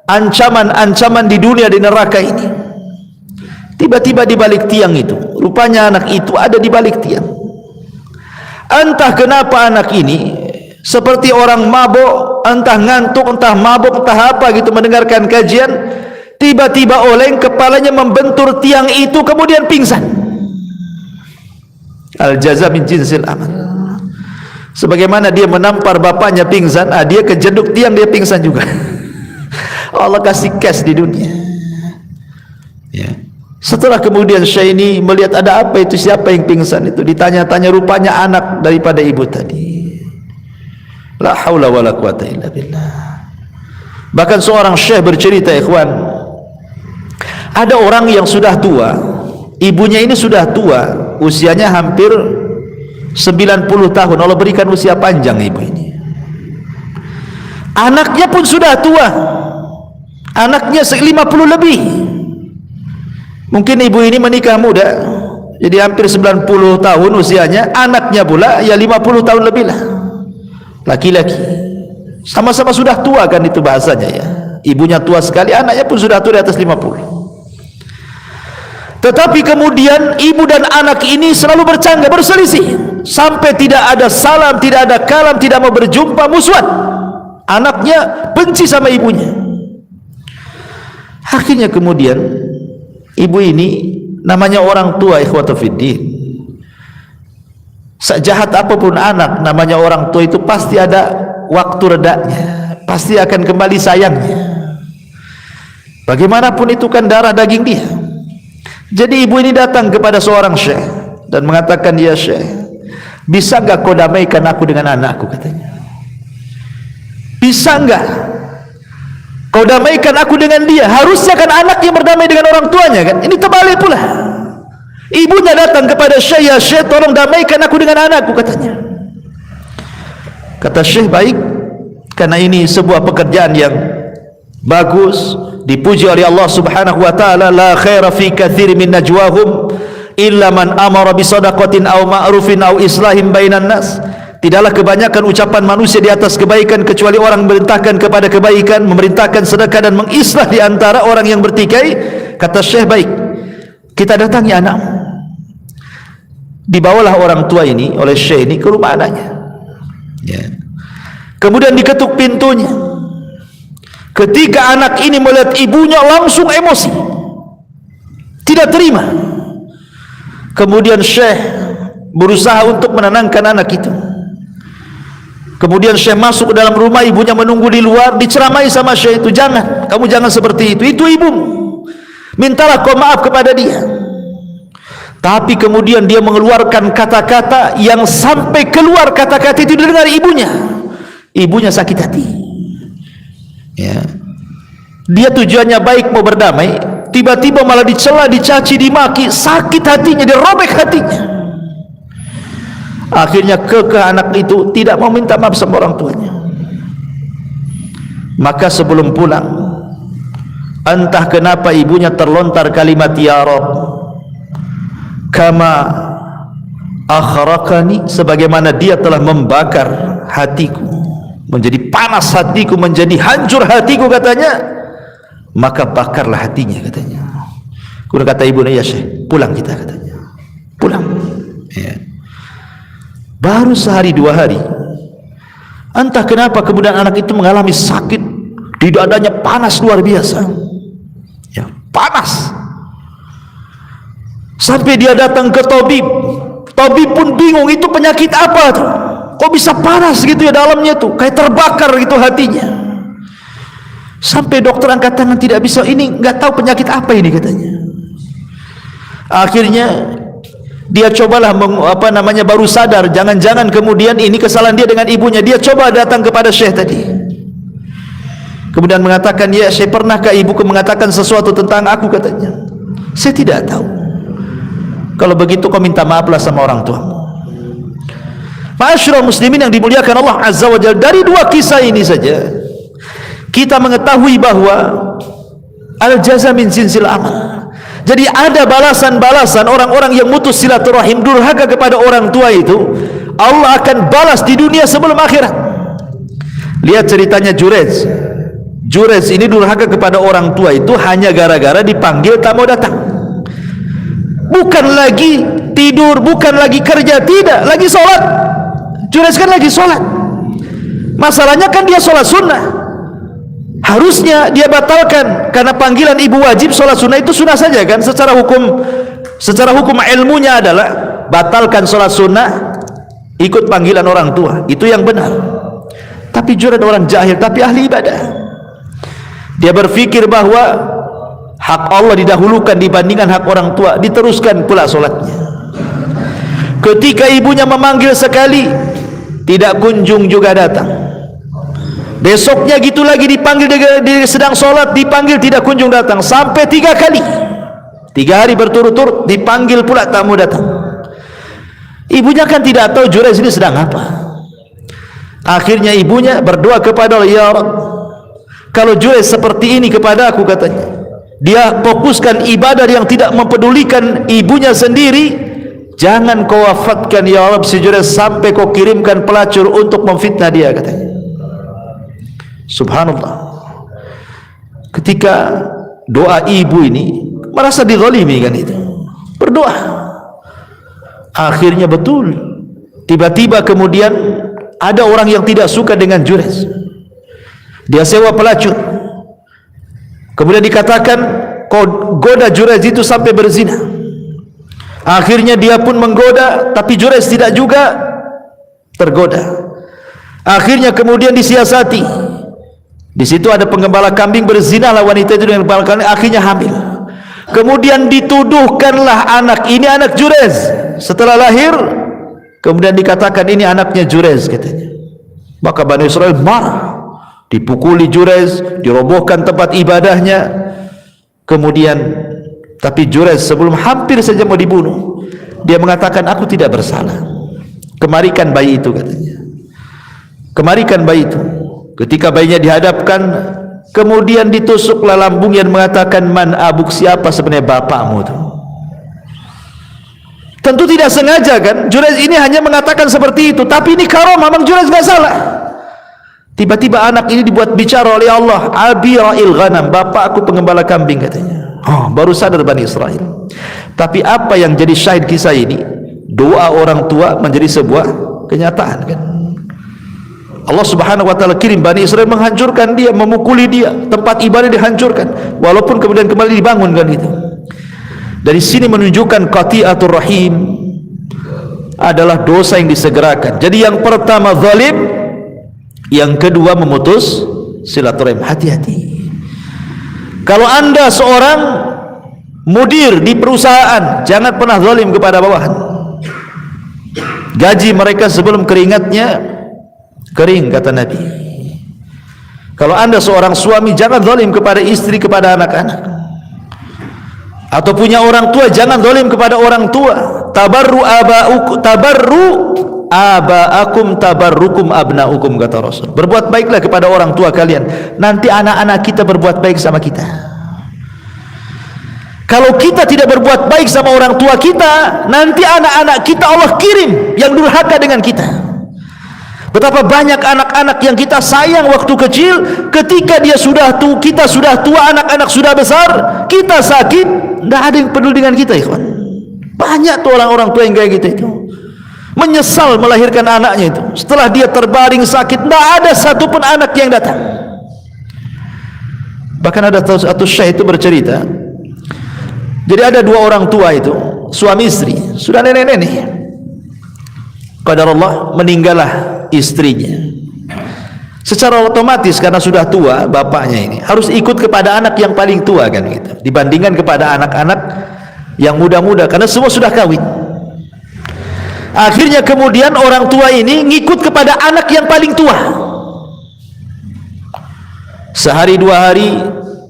ancaman-ancaman di dunia, di neraka ini. Tiba-tiba di balik tiang itu, rupanya anak itu ada di balik tiang. Entah kenapa anak ini seperti orang mabuk, entah ngantuk, entah mabuk, entah apa gitu, mendengarkan kajian. Tiba-tiba oleng, kepalanya membentur tiang itu, kemudian pingsan. Al-jaza min jinsil amal. Sebagaimana dia menampar bapaknya pingsan, dia kejeduk tiang, dia pingsan juga. Allah kasih cash di dunia. Ya. Setelah kemudian syekh ini melihat ada apa itu, siapa yang pingsan itu, ditanya-tanya, rupanya anak daripada ibu tadi. La haula wala quwata illa billah. Bahkan seorang syekh bercerita, ikhwan, ada orang yang sudah tua, ibunya ini sudah tua, usianya hampir 90 tahun. Allah berikan usia panjang ibu ini. Anaknya pun sudah tua, anaknya 50 lebih. Mungkin ibu ini menikah muda, jadi hampir 90 tahun usianya. Anaknya pula ya 50 tahun lebih lah, laki-laki. Sama-sama sudah tua kan, itu bahasanya ya. Ibunya tua sekali, anaknya pun sudah tua, di atas 50. Tetapi kemudian ibu dan anak ini selalu bercanggah, berselisih, sampai tidak ada salam, tidak ada kalam, tidak mau berjumpa, musuhan. Anaknya benci sama ibunya. Akhirnya kemudian ibu ini, namanya orang tua, ikhwatu fiddin, sejahat apapun anak, namanya orang tua itu pasti ada waktu redanya, pasti akan kembali sayangnya. Bagaimanapun itu kan darah daging dia. Jadi ibu ini datang kepada seorang syekh dan mengatakan, ya syekh, bisa enggak kau damaikan aku dengan anakku, katanya. Bisa enggak kau damaikan aku dengan dia? Harusnya kan anak yang berdamai dengan orang tuanya, kan? Ini terbalik pula. Ibunya datang kepada syekh, ya syekh, tolong damaikan aku dengan anakku, katanya. Kata syekh, baik, karena ini sebuah pekerjaan yang bagus, dipuji oleh Allah Subhanahu wa taala. La khaira fi katsiri min najwahum illa man amara bi shadaqatin aw ma'rufin aw islahin bainan nas. Tidaklah kebanyakan ucapan manusia di atas kebaikan kecuali orang memerintahkan kepada kebaikan, memerintahkan sedekah dan mengislah di antara orang yang bertikai. Kata syekh, baik, kita datangi anak. Dibawalah orang tua ini oleh syekh ini ke rumah anaknya, ya. Kemudian diketuk pintunya. Ketika anak ini melihat ibunya, langsung emosi, tidak terima. Kemudian syekh berusaha untuk menenangkan anak itu. Kemudian syekh masuk ke dalam rumah, ibunya menunggu di luar, diceramai sama syekh itu, jangan, kamu jangan seperti itu ibumu, mintalah kau maaf kepada dia. Tapi kemudian dia mengeluarkan kata-kata yang sampai keluar kata-kata itu didengar ibunya. Ibunya sakit hati, ya. Dia tujuannya baik, mau berdamai, tiba-tiba malah dicela, dicaci, dimaki, sakit hatinya, dirobek hatinya. Akhirnya kekeh anak itu tidak mau minta maaf sama orang tuanya. Maka sebelum pulang, entah kenapa ibunya terlontar kalimat, ya Rabb, kama akhraqani, sebagaimana dia telah membakar hatiku, menjadi panas hatiku, menjadi hancur hatiku, katanya, maka bakarlah hatinya, katanya. Kemudian kata ibunya, ya syekh, pulang kita, katanya. Pulang, ya. Baru sehari dua hari, entah kenapa kemudian anak itu mengalami sakit di dadanya, panas luar biasa, ya, panas. Sampai dia datang ke tabib. Tabib pun bingung, itu penyakit apa tuh? Kok bisa panas gitu ya dalamnya tuh, kayak terbakar gitu hatinya. Sampai dokter angkat tangan, tidak bisa, ini nggak tahu penyakit apa ini, katanya. Akhirnya dia cobalah baru sadar, jangan-jangan kemudian ini kesalahan dia dengan ibunya. Dia coba datang kepada syekh tadi, kemudian mengatakan, ya syekh, pernahkah ibuku mengatakan sesuatu tentang aku, katanya. Saya tidak tahu. Kalau begitu kau minta maaflah sama orang tuamu. Ma'asyiral muslimin yang dimuliakan Allah Azza wa Jalla, dari dua kisah ini saja kita mengetahui bahwa al-jaza min jinsil amal. Jadi ada balasan-balasan orang-orang yang mutus silaturahim, durhaka kepada orang tua itu, Allah akan balas di dunia sebelum akhirat. Lihat ceritanya Jurez. Jurez ini durhaka kepada orang tua itu hanya gara-gara dipanggil tak mau datang. Bukan lagi tidur, bukan lagi kerja, tidak, lagi sholat. Jurez kan lagi sholat. Masalahnya kan dia sholat sunnah. Harusnya dia batalkan, karena panggilan ibu wajib, sholat sunnah itu sunnah saja kan. Secara hukum ilmunya adalah batalkan sholat sunnah, ikut panggilan orang tua, itu yang benar. Tapi Jurez orang jahil tapi ahli ibadah. Dia berpikir bahwa hak Allah didahulukan dibandingkan hak orang tua, diteruskan pula sholatnya. Ketika ibunya memanggil sekali, tidak kunjung juga datang. Besoknya gitu lagi, dipanggil, dia sedang sholat, dipanggil, tidak kunjung datang, sampai 3 kali. 3 hari berturut-turut dipanggil pula, tak mau datang. Ibunya kan tidak tahu Jurez ini sedang apa. Akhirnya ibunya berdoa kepada Allah, ya Rabb, kalau Jurez seperti ini kepada aku, katanya, dia fokuskan ibadah yang tidak mempedulikan ibunya sendiri, jangan kau wafatkan ya Rabb si Jurez sampai kau kirimkan pelacur untuk memfitnah dia, katanya. Subhanallah. Ketika doa ibu ini merasa dizalimi kan itu. berdoa. Akhirnya betul, tiba-tiba kemudian ada orang yang tidak suka dengan Jurez. Dia sewa pelacur, kemudian dikatakan kau goda Jurez itu sampai berzina. Akhirnya dia pun menggoda, tapi Jurez tidak juga tergoda. Akhirnya kemudian disiasati. Di situ ada penggembala kambing, berzinalah wanita itu dengan penggembala kambing, akhirnya hamil. Kemudian dituduhkanlah anak ini anak Jurez. Setelah lahir, kemudian dikatakan ini anaknya Jurez katanya. Maka Bani Israel marah, dipukuli Jurez, dirobohkan tempat ibadahnya. Kemudian tapi Jurez sebelum hampir saja mau dibunuh, dia mengatakan aku tidak bersalah, kemarikan bayi itu katanya. Kemarikan bayi itu. Ketika bayinya dihadapkan, kemudian ditusuklah lambungnya dan mengatakan man abuk, siapa sebenarnya bapakmu itu. Tentu tidak sengaja kan, Jurez ini hanya mengatakan seperti itu, tapi ini karom, memang Jurez gak salah. Tiba-tiba anak ini dibuat bicara oleh Allah, abi ra'il ghanam, bapak aku pengembala kambing katanya. Oh, baru sadar Bani Israel. Tapi apa yang jadi syahid kisah ini, doa orang tua menjadi sebuah kenyataan kan. Allah Subhanahu wa taala kirim Bani Israel menghancurkan dia, memukuli dia, tempat ibadah dihancurkan, walaupun kemudian kembali dibangunkan itu. Dari sini menunjukkan qati'atur rahim adalah dosa yang disegerakan. Jadi yang pertama zalim, yang kedua memutus silaturahim. Hati-hati. Kalau anda seorang mudir di perusahaan, jangan pernah zalim kepada bawahan. Gaji mereka sebelum keringatnya kering, kata Nabi. Kalau anda seorang suami, jangan zalim kepada istri, kepada anak-anak. Atau punya orang tua, jangan zalim kepada orang tua. Tabarru aba'akum tabarrukum abna'ukum, kata Rasul. Berbuat baiklah kepada orang tua kalian, nanti anak-anak kita berbuat baik sama kita. Kalau kita tidak berbuat baik sama orang tua kita, nanti anak-anak kita Allah kirim yang durhaka dengan kita. Betapa banyak anak-anak yang kita sayang waktu kecil, ketika dia sudah tua, kita sudah tua, anak-anak sudah besar, kita sakit, tidak ada yang peduli dengan kita, ikhwan. Banyak tuh orang-orang tua yang kayak gitu itu, menyesal melahirkan anaknya itu. Setelah dia terbaring sakit, tidak ada satupun anak yang datang. Bahkan ada satu syekh itu bercerita, jadi ada dua orang tua itu, suami istri, sudah nenek-nenek. Qadarullah, meninggallah istrinya. Secara otomatis karena sudah tua, bapaknya ini harus ikut kepada anak yang paling tua kan gitu, dibandingkan kepada anak-anak yang muda-muda, karena semua sudah kawin. Akhirnya kemudian orang tua ini ngikut kepada anak yang paling tua. Sehari dua hari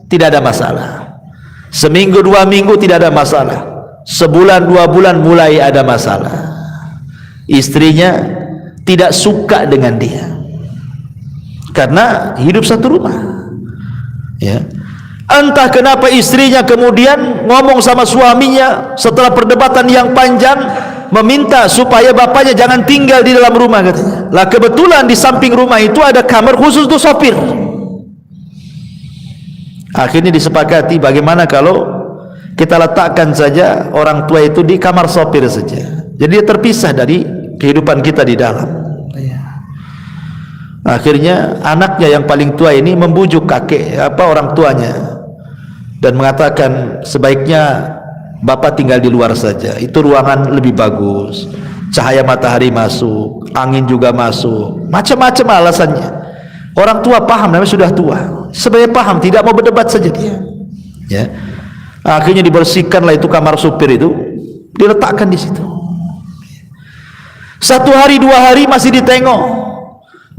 tidak ada masalah, seminggu dua minggu tidak ada masalah, sebulan dua bulan mulai ada masalah. Istrinya tidak suka dengan dia karena hidup satu rumah, ya. Entah kenapa istrinya kemudian ngomong sama suaminya setelah perdebatan yang panjang, meminta supaya bapaknya jangan tinggal di dalam rumah katanya. Lah kebetulan di samping rumah itu ada kamar khusus untuk sopir. Akhirnya disepakati, bagaimana kalau kita letakkan saja orang tua itu di kamar sopir saja, jadi dia terpisah dari kehidupan kita di dalam. Akhirnya anaknya yang paling tua ini membujuk orang tuanya dan mengatakan sebaiknya bapak tinggal di luar saja, itu ruangan lebih bagus, cahaya matahari masuk, angin juga masuk, macam-macam alasannya. Orang tua paham, namanya sudah tua, sebenarnya paham, tidak mau berdebat saja dia, ya. Akhirnya dibersihkanlah itu kamar supir itu, diletakkan di situ. Satu hari dua hari masih ditengok,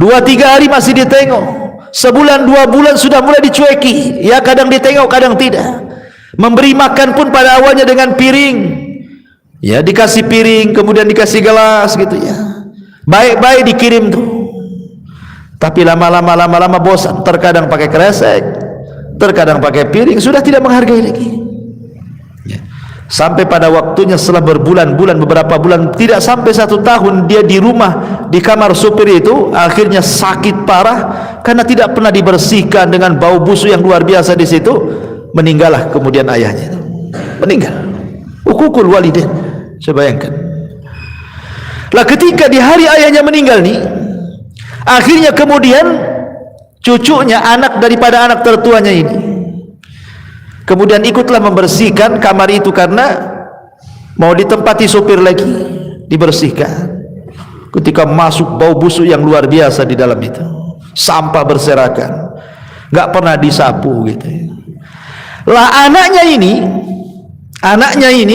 dua tiga hari masih ditengok, sebulan dua bulan sudah mulai dicueki, ya kadang ditengok kadang tidak. Memberi makan pun pada awalnya dengan piring, ya dikasih piring kemudian dikasih gelas gitu ya, baik-baik dikirim tuh. Tapi lama-lama bosan, terkadang pakai kresek, terkadang pakai piring, sudah tidak menghargai lagi. Sampai pada waktunya setelah berbulan-bulan, beberapa bulan, tidak sampai 1 tahun dia di rumah, di kamar supir itu, akhirnya sakit parah karena tidak pernah dibersihkan dengan bau busuk yang luar biasa di situ. Meninggallah kemudian ayahnya itu, meninggal. Hukukul walidain. Saya bayangkan. Lah ketika di hari ayahnya meninggal nih, akhirnya kemudian cucunya, anak daripada anak tertuanya ini, kemudian ikutlah membersihkan kamar itu karena mau ditempati sopir lagi, dibersihkan. Ketika masuk, bau busuk yang luar biasa di dalam itu, sampah berserakan, nggak pernah disapu gitu. Lah anaknya ini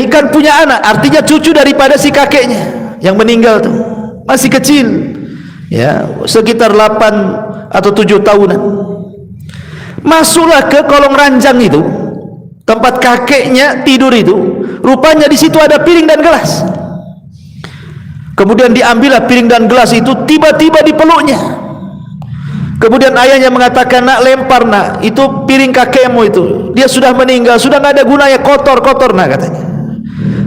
kan punya anak, artinya cucu daripada si kakeknya yang meninggal tuh, masih kecil ya, sekitar 8 atau 7 tahunan. Masuklah ke kolong ranjang itu, tempat kakeknya tidur itu. Rupanya di situ ada piring dan gelas. Kemudian diambillah piring dan gelas itu, tiba-tiba dipeluknya. Kemudian ayahnya mengatakan, nak, lempar nak, itu piring kakekmu itu, dia sudah meninggal, sudah nggak ada gunanya, kotor nak, katanya.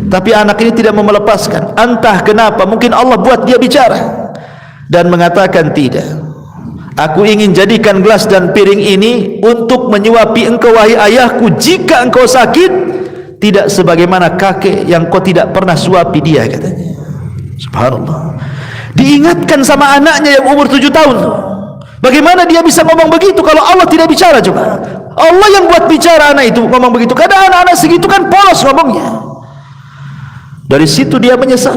Tapi anak ini tidak mau melepaskan. Entah kenapa, mungkin Allah buat dia bicara dan mengatakan, tidak, aku ingin jadikan gelas dan piring ini untuk menyuapi engkau wahai ayahku jika engkau sakit, tidak sebagaimana kakek yang kau tidak pernah suapi dia, katanya. Subhanallah. Diingatkan sama anaknya yang umur 7 tahun. Bagaimana dia bisa ngomong begitu kalau Allah tidak bicara? Coba, Allah yang buat bicara anak itu ngomong begitu. Kadang anak-anak segitu kan polos ngomongnya. Dari situ dia menyesal,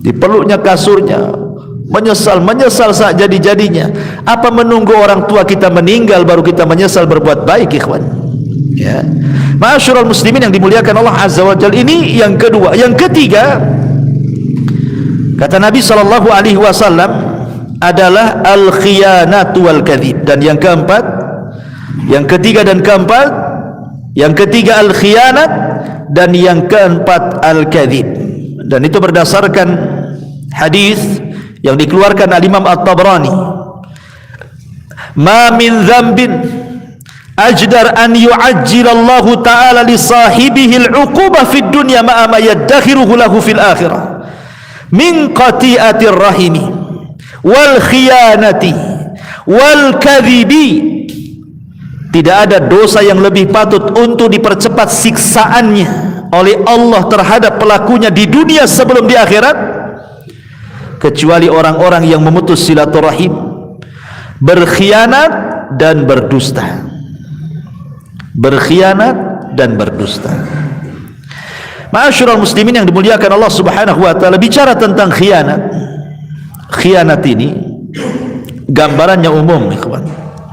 dipeluknya kasurnya, menyesal saat jadi-jadinya. Apa menunggu orang tua kita meninggal baru kita menyesal berbuat baik, ikhwan? Ya, ma'asyiral muslimin yang dimuliakan Allah Azza wa Jalla. Ini yang kedua. Yang ketiga, kata Nabi sallallahu alaihi wasallam, adalah al-khiyanatu wal kadhib. Dan yang keempat, yang ketiga dan keempat, yang ketiga al-khiyanat, dan yang keempat al-kadhib. Dan itu berdasarkan hadis yang dikeluarkan al-Imam At-Tabrani. Ma min dzambin ajdar an yu'ajjilallahu ta'ala li sahibihi al-'uqubah fid dunya ma'a ma yaddakhiruhu lahu fil akhirah min qati'atir rahimi wal khiyanati wal kadhibi. Tidak ada dosa yang lebih patut untuk dipercepat siksaannya oleh Allah terhadap pelakunya di dunia sebelum di akhirat, kecuali orang-orang yang memutus silaturahim, berkhianat dan berdusta. Berkhianat dan berdusta. Ma'asyiral muslimin yang dimuliakan Allah Subhanahu wa taala, bicara tentang khianat. Khianat ini gambarannya umum, ikhwan.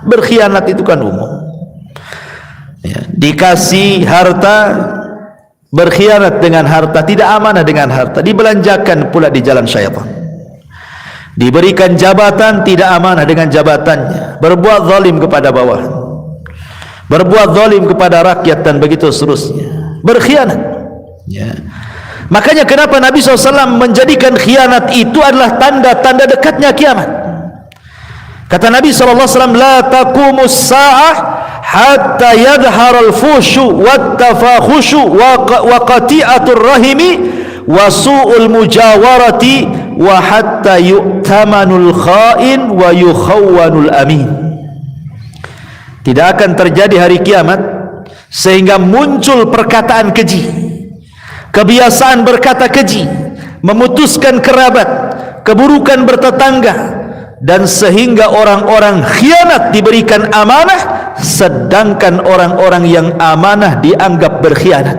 Berkhianat itu kan umum. Ya, dikasih harta, berkhianat dengan harta, tidak amanah dengan harta, dibelanjakan pula di jalan syaitan. Diberikan jabatan, tidak amanah dengan jabatannya, berbuat zalim kepada bawahan, berbuat zalim kepada rakyat, dan begitu seterusnya. Berkhianat. Ya. Makanya kenapa Nabi SAW menjadikan khianat itu adalah tanda-tanda dekatnya kiamat. Kata Nabi SAW, la taqumus sa'ah hatta yadhharal fushu wattafakhushu wa qati'atur rahimi wa su'ul mujawarati wa hatta yu'tamanul kha'in wa yukhawwanul amin. Tidak akan terjadi hari kiamat sehingga muncul perkataan keji, kebiasaan berkata keji, memutuskan kerabat, keburukan bertetangga, dan sehingga orang-orang khianat diberikan amanah, sedangkan orang-orang yang amanah dianggap berkhianat.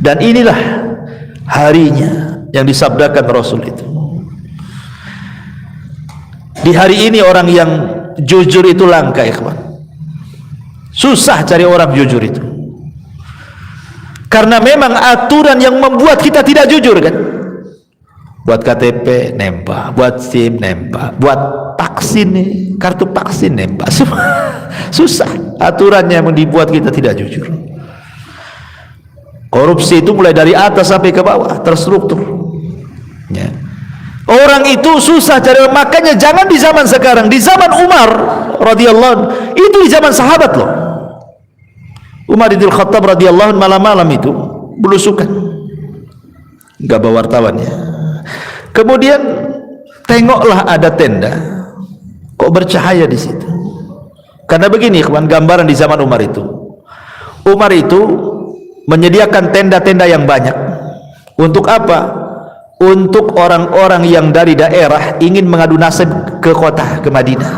Dan inilah harinya yang disabdakan Rasul itu. Di hari ini orang yang jujur itu langka, ikhwan. Susah cari orang jujur itu, karena memang aturan yang membuat kita tidak jujur, kan? Buat KTP nembak, buat SIM nembak, buat vaksin nih, kartu vaksin nembak. Susah aturannya yang dibuat kita tidak jujur. Korupsi itu mulai dari atas sampai ke bawah, terstruktur. Ya. Orang itu susah cari, makanya jangan di zaman sekarang, di zaman Umar radhiyallahu anhu, itu di zaman sahabat loh. Umar bin Khattab radhiyallahu anhu malam-malam itu belusukan, enggak bawa wartawannya. Kemudian tengoklah ada tenda, kok bercahaya di situ. Karena begini, ikhwan, gambaran di zaman Umar itu. Umar itu menyediakan tenda-tenda yang banyak. Untuk apa? Untuk orang-orang yang dari daerah ingin mengadu nasib ke kota, ke Madinah.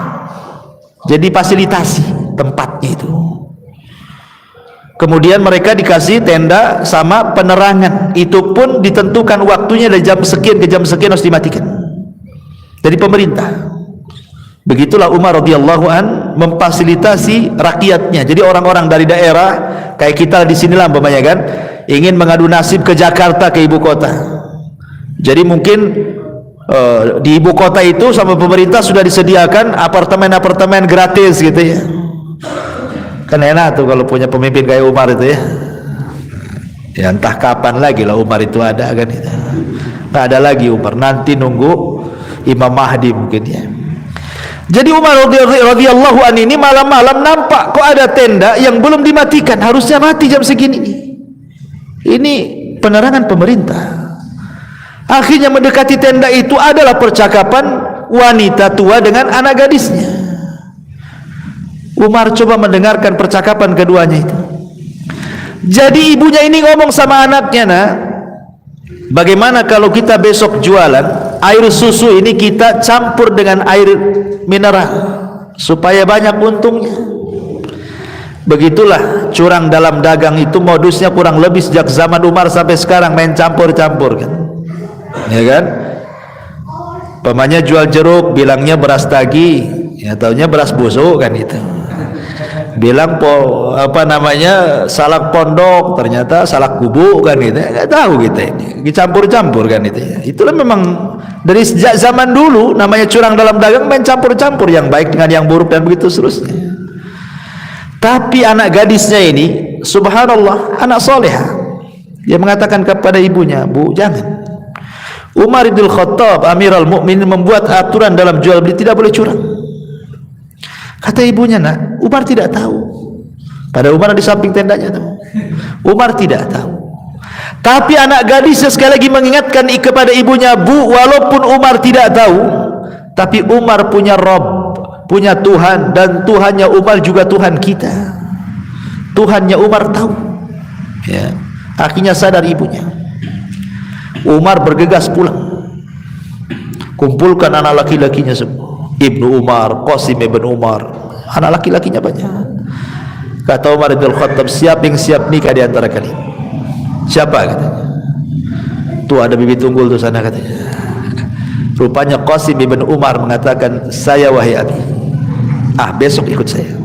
Jadi fasilitasi tempatnya itu. Kemudian mereka dikasih tenda sama penerangan. Itu pun ditentukan waktunya dari jam sekian ke jam sekian harus dimatikan. Dari pemerintah. Begitulah Umar radhiyallahu an memfasilitasi rakyatnya. Jadi orang-orang dari daerah kayak kita di sinilah umpamanya kan, ingin mengadu nasib ke Jakarta, ke ibu kota. Jadi mungkin di ibu kota itu sama pemerintah sudah disediakan apartemen-apartemen gratis gitu ya. Kan enak tuh kalau punya pemimpin kayak Umar itu ya. Ya entah kapan lagi lah Umar itu ada kan itu. Nggak ada lagi Umar, nanti nunggu Imam Mahdi mungkin ya. Jadi Umar radhiyallahu anhu ini malam-malam nampak kok ada tenda yang belum dimatikan, harusnya mati jam segini. Ini penerangan pemerintah. Akhirnya mendekati tenda itu adalah percakapan wanita tua dengan anak gadisnya. Umar coba mendengarkan percakapan keduanya itu. Jadi ibunya ini ngomong sama anaknya, "Nak, bagaimana kalau kita besok jualan air susu ini kita campur dengan air mineral supaya banyak untungnya?" Begitulah curang dalam dagang itu modusnya kurang lebih sejak zaman Umar sampai sekarang, main campur-campur kan. Ya kan? Pemanya jual jeruk bilangnya beras tagi, ya taunya beras busuk kan itu. Bilang salak pondok, ternyata salak kubu kan itu. Enggak tahu kita ini. Dicampur-campur kan itu ya. Itulah memang dari sejak zaman dulu namanya curang dalam dagang, main campur-campur yang baik dengan yang buruk dan begitu seterusnya. Tapi anak gadisnya ini subhanallah anak solehah. Dia mengatakan kepada ibunya, "Bu, jangan. Umar bin Khattab Amirul Mukminin membuat aturan dalam jual beli tidak boleh curang." Kata ibunya, "Nak, Umar tidak tahu." Pada Umar di samping tendanya tuh. Umar tidak tahu. Tapi anak gadisnya sekali lagi mengingatkan kepada ibunya, "Bu, walaupun Umar tidak tahu, tapi Umar punya Rabb, punya Tuhan, dan Tuhannya Umar juga Tuhan kita. Tuhannya Umar tahu." Ya. Akhirnya sadar ibunya. Umar bergegas pulang, kumpulkan anak laki-lakinya semua, Ibnu Umar, Qasim ibn Umar, anak laki-lakinya banyak. Kata Umar bin Khattab, "Siapa yang siap nikah di antara kalian?" "Siapa?" katanya. "Tuh ada bibit unggul tuh sana," katanya. Rupanya Qasim ibn Umar mengatakan, "Saya wahai abi, besok ikut saya."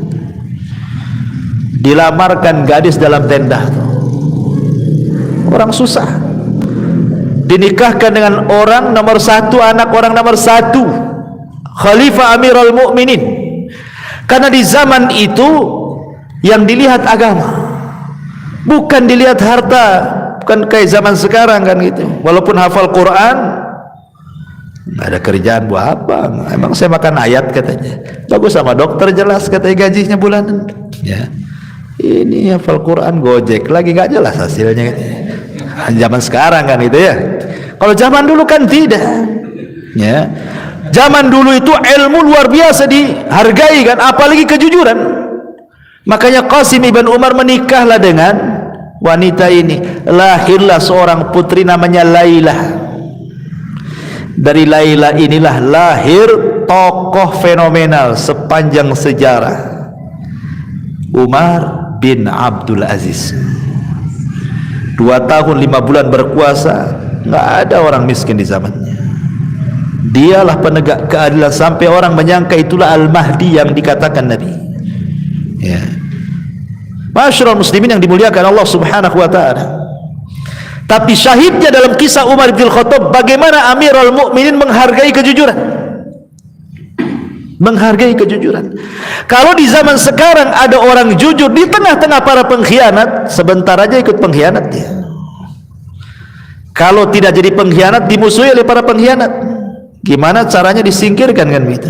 Dilamarkan gadis dalam tenda, orang susah, dinikahkan dengan orang nomor satu, anak orang nomor satu, Khalifah Amirul Mukminin. Karena di zaman itu yang dilihat agama, bukan dilihat harta, bukan kayak zaman sekarang kan gitu. Walaupun hafal Quran, nggak ada kerjaan buat apa? Emang saya makan ayat katanya. Bagus sama dokter jelas katanya gajinya bulanan. Ya, ini hafal Quran gojek lagi nggak jelas hasilnya. Zaman sekarang kan gitu ya. Kalau zaman dulu kan tidak. Ya. Zaman dulu itu ilmu luar biasa dihargai kan, apalagi kejujuran. Makanya Qasim ibn Umar menikahlah dengan wanita ini. Lahirlah seorang putri namanya Lailah. Dari Lailah inilah lahir tokoh fenomenal sepanjang sejarah, Umar bin Abdul Aziz. 2 tahun 5 bulan berkuasa, nggak ada orang miskin di zamannya. Dialah penegak keadilan sampai orang menyangka itulah Al-Mahdi yang dikatakan Nabi. Ya. Masyarul muslimin yang dimuliakan Allah Subhanahu wa taala. Tapi syahidnya dalam kisah Umar bin Khattab, bagaimana Amirul Mukminin menghargai kejujuran. Menghargai kejujuran. Kalau di zaman sekarang ada orang jujur di tengah-tengah para pengkhianat, sebentar aja ikut pengkhianat dia. Kalau tidak jadi pengkhianat, dimusuhi oleh para pengkhianat. Gimana caranya disingkirkan kan begitu?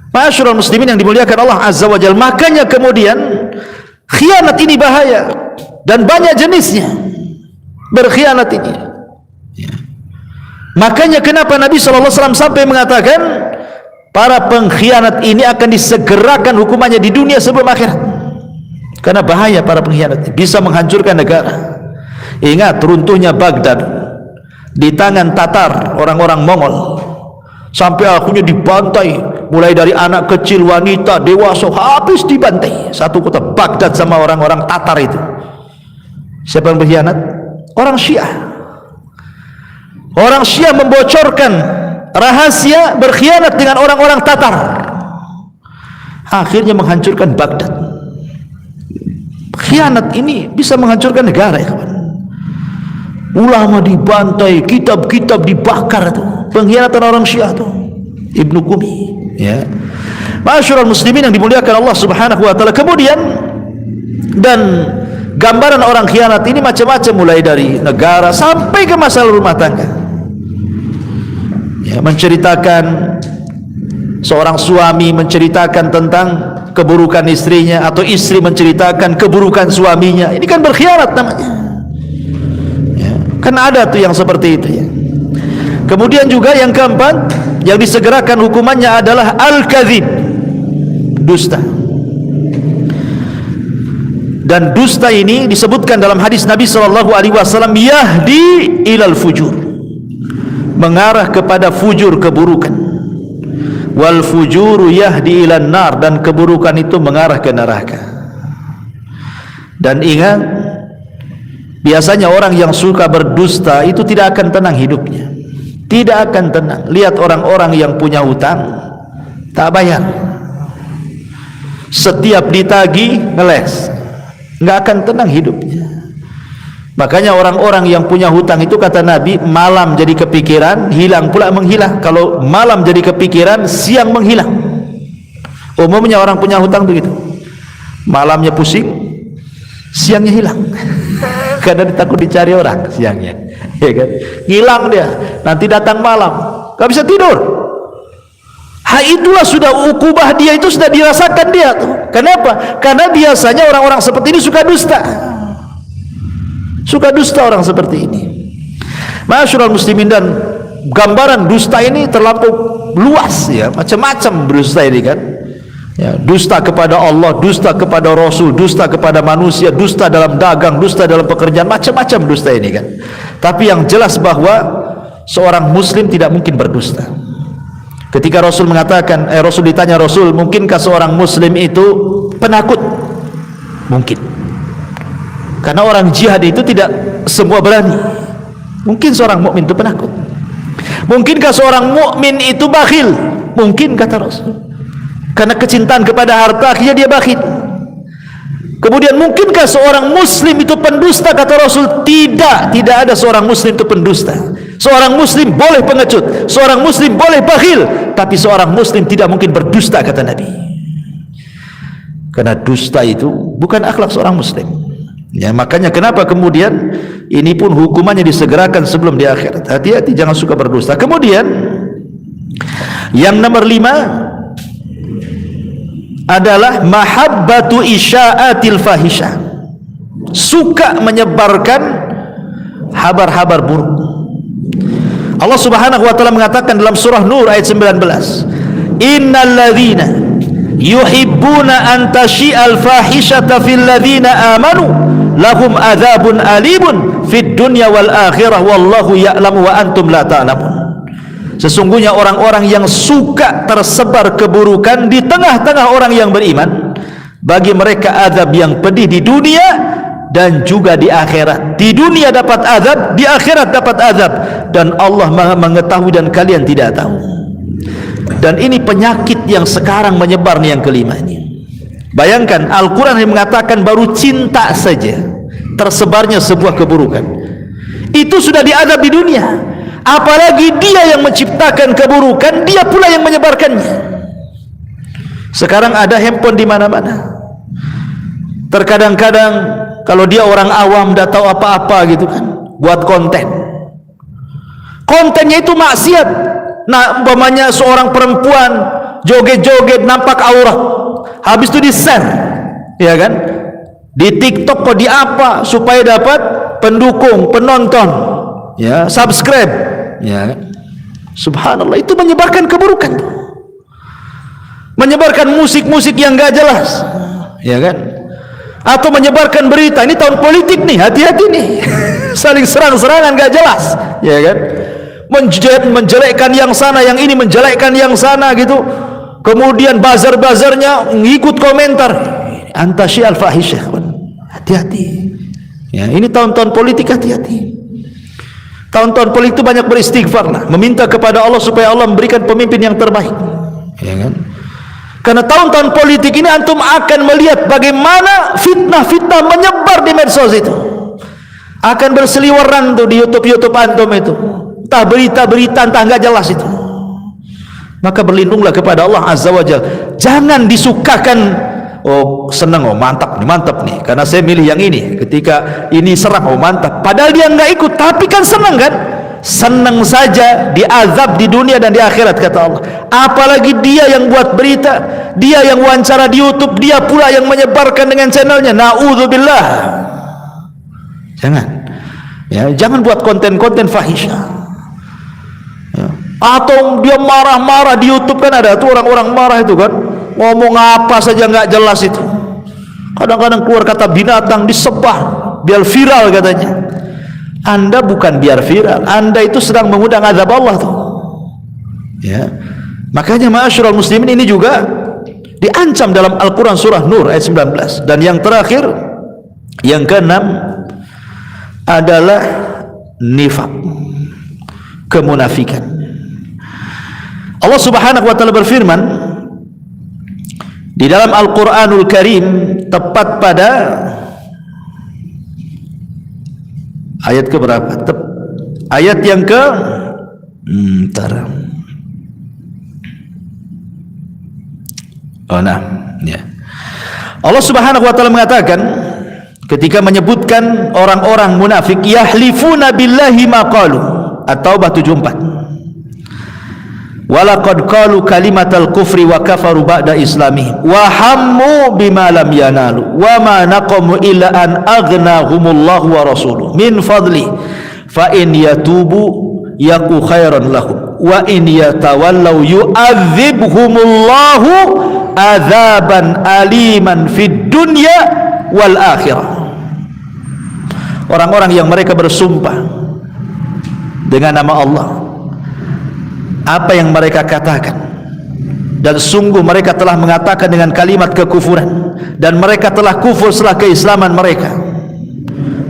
Masyarul muslimin yang dimuliakan Allah Azza wa Jalla. Makanya kemudian khianat ini bahaya dan banyak jenisnya. Berkhianat ini. Makanya kenapa Nabi SAW sampai mengatakan para pengkhianat ini akan disegerakan hukumannya di dunia sebelum akhirat. Karena bahaya para pengkhianat, bisa menghancurkan negara. Ingat runtuhnya Baghdad di tangan Tatar, orang-orang Mongol, sampai akhirnya dibantai, mulai dari anak kecil, wanita, dewasa, habis dibantai satu kota Baghdad sama orang-orang Tatar itu. Siapa yang berkhianat? Orang Syiah. Orang Syiah membocorkan rahasia, berkhianat dengan orang-orang Tatar, akhirnya menghancurkan Baghdad. Khianat ini bisa menghancurkan negara, ya kawan. Ulama dibantai, kitab-kitab dibakar, itu pengkhianatan orang Syiah tuh. Ibnu Qumi, ya. Ma'asyiral muslimin yang dimuliakan Allah Subhanahu wa taala. Kemudian, dan gambaran orang khianat ini macam-macam, mulai dari negara sampai ke masalah rumah tangga. Ya, menceritakan seorang suami menceritakan tentang keburukan istrinya, atau istri menceritakan keburukan suaminya. Ini kan berkhianat namanya, ya, kan ada tuh yang seperti itu, ya. Kemudian juga yang keempat yang disegerakan hukumannya adalah al-kadzib, dusta. Dan dusta ini disebutkan dalam hadis Nabi SAW, yahdi ilal fujur, mengarah kepada fujur, keburukan. Wal fujuru yahdi ilan nar, dan keburukan itu mengarah ke neraka. Dan ingat, biasanya orang yang suka berdusta itu tidak akan tenang hidupnya, tidak akan tenang. Lihat orang-orang yang punya hutang tak bayar, setiap ditagih ngeles, nggak akan tenang hidupnya. Makanya orang-orang yang punya hutang itu, kata Nabi, malam jadi kepikiran, hilang pula menghilang. Kalau malam jadi kepikiran, siang menghilang. Umumnya orang punya hutang begitu, malamnya pusing, siangnya hilang. Karena takut dicari orang siangnya, ya kan? Hilang dia, nanti datang malam, gak bisa tidur. Itulah sudah ukubah dia, itu sudah dirasakan dia tuh. Kenapa? Karena biasanya orang-orang seperti ini suka dusta. Suka dusta orang seperti ini. Ma'asyiral muslimin, dan gambaran dusta ini terlampau luas, ya, macam-macam dusta ini kan, ya, dusta kepada Allah, dusta kepada Rasul, dusta kepada manusia, dusta dalam dagang, dusta dalam pekerjaan, macam-macam dusta ini kan. Tapi yang jelas bahwa seorang muslim tidak mungkin berdusta. Ketika Rasul mengatakan, Rasul ditanya, Rasul, mungkinkah seorang muslim itu penakut? Mungkin. Karena orang jihad itu tidak semua berani. Mungkin seorang mukmin itu penakut. Mungkinkah seorang mukmin itu bakhil? Mungkin, kata Rasul. Karena kecintaan kepada harta, akhirnya dia bakhil. Kemudian mungkinkah seorang muslim itu pendusta? Kata Rasul, tidak ada seorang muslim itu pendusta. Seorang muslim boleh pengecut, seorang muslim boleh bakhil, tapi seorang muslim tidak mungkin berdusta, kata Nabi. Karena dusta itu bukan akhlak seorang muslim. Ya, makanya kenapa kemudian ini pun hukumannya disegerakan sebelum di akhirat. Hati-hati, jangan suka berdusta. Kemudian yang nomor 5 adalah mahabbatu isya'atil fahisyah, suka menyebarkan habar-habar buruk. Allah Subhanahu wa taala mengatakan dalam surah Nur ayat 19, innalladzina yuhibbuna an tasyi'al fahisyata fil ladzina amanu lahum adzabun alimun fid dunya wal akhirah wallahu ya'lamu wa antum la ta'lamun. Sesungguhnya orang-orang yang suka tersebar keburukan di tengah-tengah orang yang beriman, bagi mereka azab yang pedih di dunia dan juga di akhirat. Di dunia dapat azab, di akhirat dapat azab, dan Allah mengetahui dan kalian tidak tahu. Dan ini penyakit yang sekarang menyebar nih, yang kelima ini. Bayangkan, Al-Quran yang mengatakan baru cinta saja tersebarnya sebuah keburukan, itu sudah diazab di dunia. Apalagi dia yang menciptakan keburukan, dia pula yang menyebarkannya. Sekarang ada handphone di mana-mana. Terkadang-kadang kalau dia orang awam, tidak tahu apa-apa gitu kan, buat kontennya itu maksiat. Nah, umpamanya seorang perempuan joget-joget nampak aurat, habis itu di-share, ya kan, di TikTok kok di apa, supaya dapat pendukung, penonton, ya, subscribe, ya kan? Subhanallah, itu menyebarkan keburukan, menyebarkan musik-musik yang gak jelas, ya kan. atau menyebarkan berita. Ini tahun politik nih, hati-hati nih. Saling serang-serangan gak jelas, ya kan? Menjelekkan yang sana, yang ini menjelekkan yang sana gitu. Kemudian bazar-bazarnya ngikut komentar. Anta syi'al fahisyah. Hati-hati. Ya, ini tahun-tahun politik, hati-hati. Tahun-tahun politik itu banyak beristighfar lah, meminta kepada Allah supaya Allah memberikan pemimpin yang terbaik. Ya kan? Karena tahun-tahun politik ini antum akan melihat bagaimana fitnah-fitnah menyebar di medsos itu. Akan berseliweran tuh di YouTube antum itu. Entah berita-berita entah enggak jelas itu. Maka berlindunglah kepada Allah Azza wa Jalla. Jangan disukakan, oh senang, oh mantap nih karena saya milih yang ini. Ketika ini serang, oh mantap. Padahal dia enggak ikut, tapi kan senang kan? Senang saja diazab di dunia dan di akhirat, kata Allah. Apalagi dia yang buat berita, dia yang wawancara di YouTube, dia pula yang menyebarkan dengan channelnya. Na'udzubillah. Jangan buat konten-konten fahisyah. Ya. Atau dia marah-marah di YouTube, kan ada tuh orang-orang marah itu kan, ngomong apa saja nggak jelas itu. Kadang-kadang keluar kata binatang disebah biar viral katanya. Anda bukan biar viral, Anda itu sedang mengundang azab Allah tuh. Ya. Makanya ma'asyiral muslimin, ini juga diancam dalam Al-Quran surah Nur ayat 19. Dan yang terakhir, yang keenam adalah nifaq, kemunafikan. Allah Subhanahu wa taala berfirman di dalam Al-Qur'anul Karim, tepat pada ayat ke berapa? Ayat yang ke Allah Subhanahu wa taala mengatakan ketika menyebutkan orang-orang munafik, yahlifuna billahi ma qalu. At-Taubah 74. Walaqad qalu kalimatal kufri wa kafaru ba'da islamihim wa hammu bima lam yanalu wa ma naqamu illa an aghnahumullahu wa rasuluhu min fadli fa in yatubu yaku khairan lahum wa in yatawallaw yu'adzibhumullahu adzaban aliman fid dunya wal akhirah. Orang-orang yang mereka bersumpah dengan nama Allah, apa yang mereka katakan, dan sungguh mereka telah mengatakan dengan kalimat kekufuran, dan mereka telah kufur setelah keislaman mereka,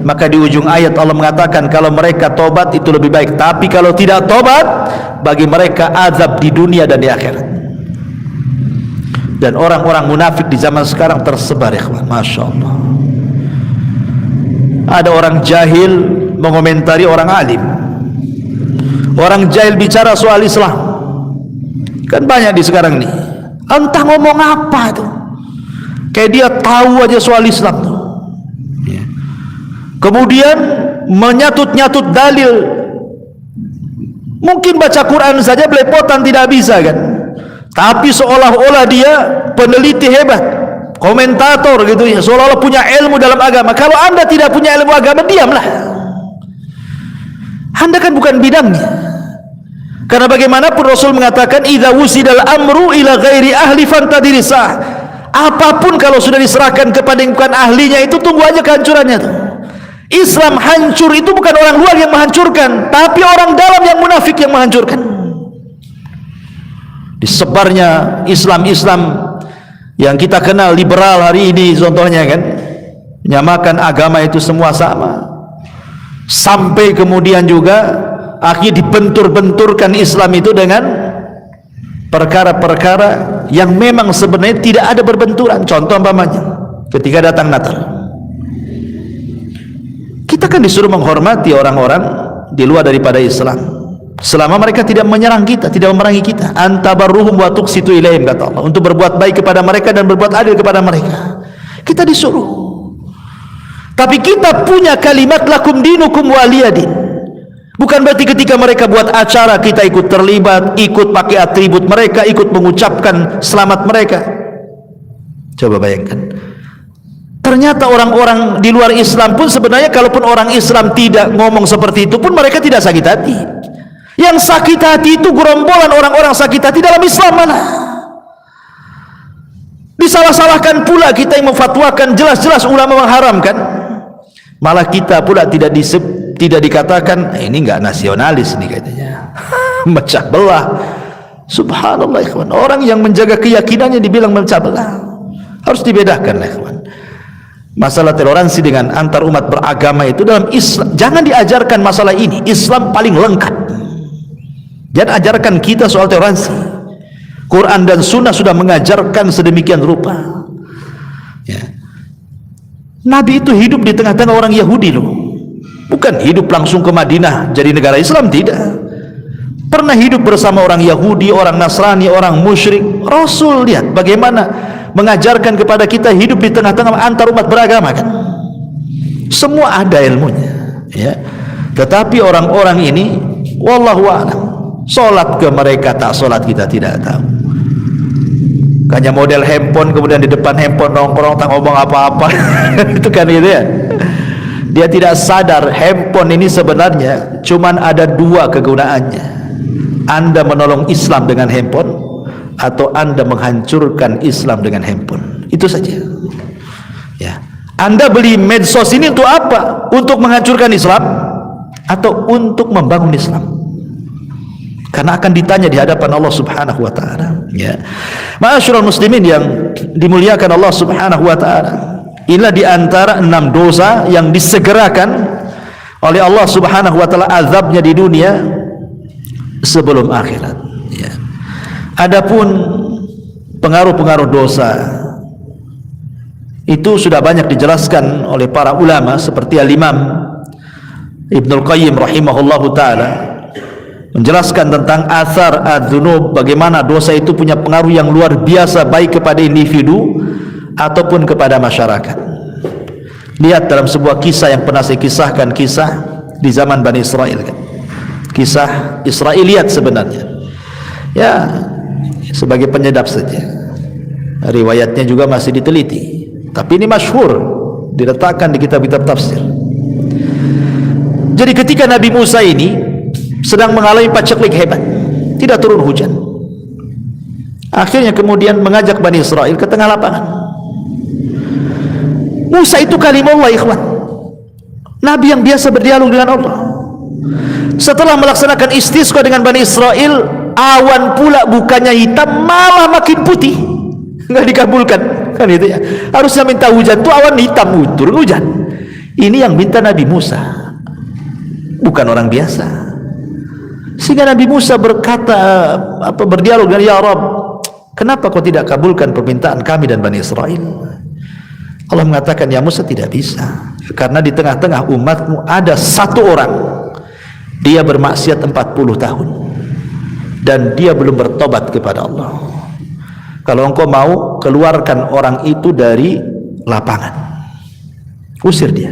maka di ujung ayat Allah mengatakan kalau mereka tobat itu lebih baik, tapi kalau tidak tobat bagi mereka azab di dunia dan di akhirat. Dan orang-orang munafik di zaman sekarang tersebar, ikhwan, Masya Allah. Ada orang jahil mengomentari orang alim, orang jahil bicara soal Islam, kan banyak di sekarang nih. Entah ngomong apa tuh, kayak dia tahu aja soal Islam tuh. Kemudian menyatut-nyatut dalil, mungkin baca Quran saja belepotan tidak bisa kan, tapi seolah-olah dia peneliti hebat, komentator gitu ya, seolah-olah punya ilmu dalam agama. Kalau anda tidak punya ilmu agama, diamlah. Anda kan bukan bidangnya. Karena bagaimanapun Rasul mengatakan idza wusidal amru ila ghairi ahli fantadirisah. Apapun kalau sudah diserahkan kepada yang bukan ahlinya, itu tunggu aja kehancurannya tuh. Islam hancur itu bukan orang luar yang menghancurkan, tapi orang dalam yang munafik yang menghancurkan. Disebarnya Islam-Islam yang kita kenal liberal hari ini contohnya kan, menyamakan agama itu semua sama. Sampai kemudian juga akhirnya dibentur-benturkan Islam itu dengan perkara-perkara yang memang sebenarnya tidak ada berbenturan. Contoh umpamanya ketika datang Natal, kita kan disuruh menghormati orang-orang di luar daripada Islam selama mereka tidak menyerang kita, tidak memerangi kita. Antabarruhum wa tuqsitu ilaihim, kata Allah, untuk berbuat baik kepada mereka dan berbuat adil kepada mereka. Kita disuruh. Tapi kita punya kalimat lakum dinukum waliyadin. Bukan berarti ketika mereka buat acara kita ikut terlibat, ikut pakai atribut mereka, ikut mengucapkan selamat mereka. Coba bayangkan, ternyata orang-orang di luar Islam pun sebenarnya, kalaupun orang Islam tidak ngomong seperti itu pun mereka tidak sakit hati. Yang sakit hati itu gerombolan orang-orang sakit hati dalam Islam mana? Di Disalah-salahkan pula kita yang memfatwakan, jelas-jelas ulama mengharamkan, malah kita pula tidak dikatakan ini enggak nasionalis nih katanya. Mecah belah. Subhanallah ikhwan, orang yang menjaga keyakinannya dibilang memecah belah. Harus dibedakan ikhwan. Masalah toleransi dengan antar umat beragama itu dalam Islam jangan diajarkan masalah ini. Islam paling lengkap. Jangan ajarkan kita soal toleransi. Quran dan Sunnah sudah mengajarkan sedemikian rupa. Ya. Nabi itu hidup di tengah-tengah orang Yahudi loh. Bukan hidup langsung ke Madinah jadi negara Islam, tidak. Pernah hidup bersama orang Yahudi, orang Nasrani, orang musyrik. Rasul lihat bagaimana mengajarkan kepada kita hidup di tengah-tengah antar umat beragama kan. Semua ada ilmunya, ya. Tetapi orang-orang ini wallahu a'lam, salat ke mereka tak salat kita tidak tahu. Hanya model handphone, kemudian di depan handphone nongkrong tak ngomong apa-apa. Itu kan gitu ya. Dia tidak sadar handphone ini sebenarnya cuman ada dua kegunaannya. Anda menolong Islam dengan handphone atau Anda menghancurkan Islam dengan handphone. Itu saja. Ya. Anda beli medsos ini untuk apa? Untuk menghancurkan Islam atau untuk membangun Islam? Karena akan ditanya di hadapan Allah Subhanahu wa taala, ya. Ma'asyiral muslimin yang dimuliakan Allah Subhanahu wa taala. Inilah di antara 6 dosa yang disegerakan oleh Allah Subhanahu wa taala azabnya di dunia sebelum akhirat, ya. Adapun pengaruh-pengaruh dosa itu sudah banyak dijelaskan oleh para ulama seperti Al-Imam Ibnul Qayyim rahimahullahu taala menjelaskan tentang athar adzunub, bagaimana dosa itu punya pengaruh yang luar biasa baik kepada individu ataupun kepada masyarakat. Lihat dalam sebuah kisah yang pernah saya kisahkan, kisah di zaman Bani Israel kan. Kisah Israiliyat sebenarnya, ya, sebagai penyedap saja. Riwayatnya juga masih diteliti, tapi ini masyhur, diletakkan di kitab-kitab tafsir. Jadi ketika Nabi Musa ini sedang mengalami paceklik hebat, tidak turun hujan, akhirnya kemudian mengajak Bani Israel ke tengah lapangan. Musa itu kalimullah ikhwan, Nabi yang biasa berdialog dengan Allah. Setelah melaksanakan istisqa dengan Bani Israel, awan pula bukannya hitam malah makin putih. Nggak dikabulkan kan itu ya. Harusnya minta hujan tuh awan hitam, turun hujan. Ini yang minta Nabi Musa, bukan orang biasa. Sehingga Nabi Musa berkata, berdialog dengan, ya Rabb, kenapa kau tidak kabulkan permintaan kami dan Bani Israel? Allah mengatakan, ya Musa, tidak bisa, karena di tengah-tengah umatmu ada satu orang, dia bermaksiat 40 tahun dan dia belum bertobat kepada Allah. Kalau engkau mau, keluarkan orang itu dari lapangan, usir dia.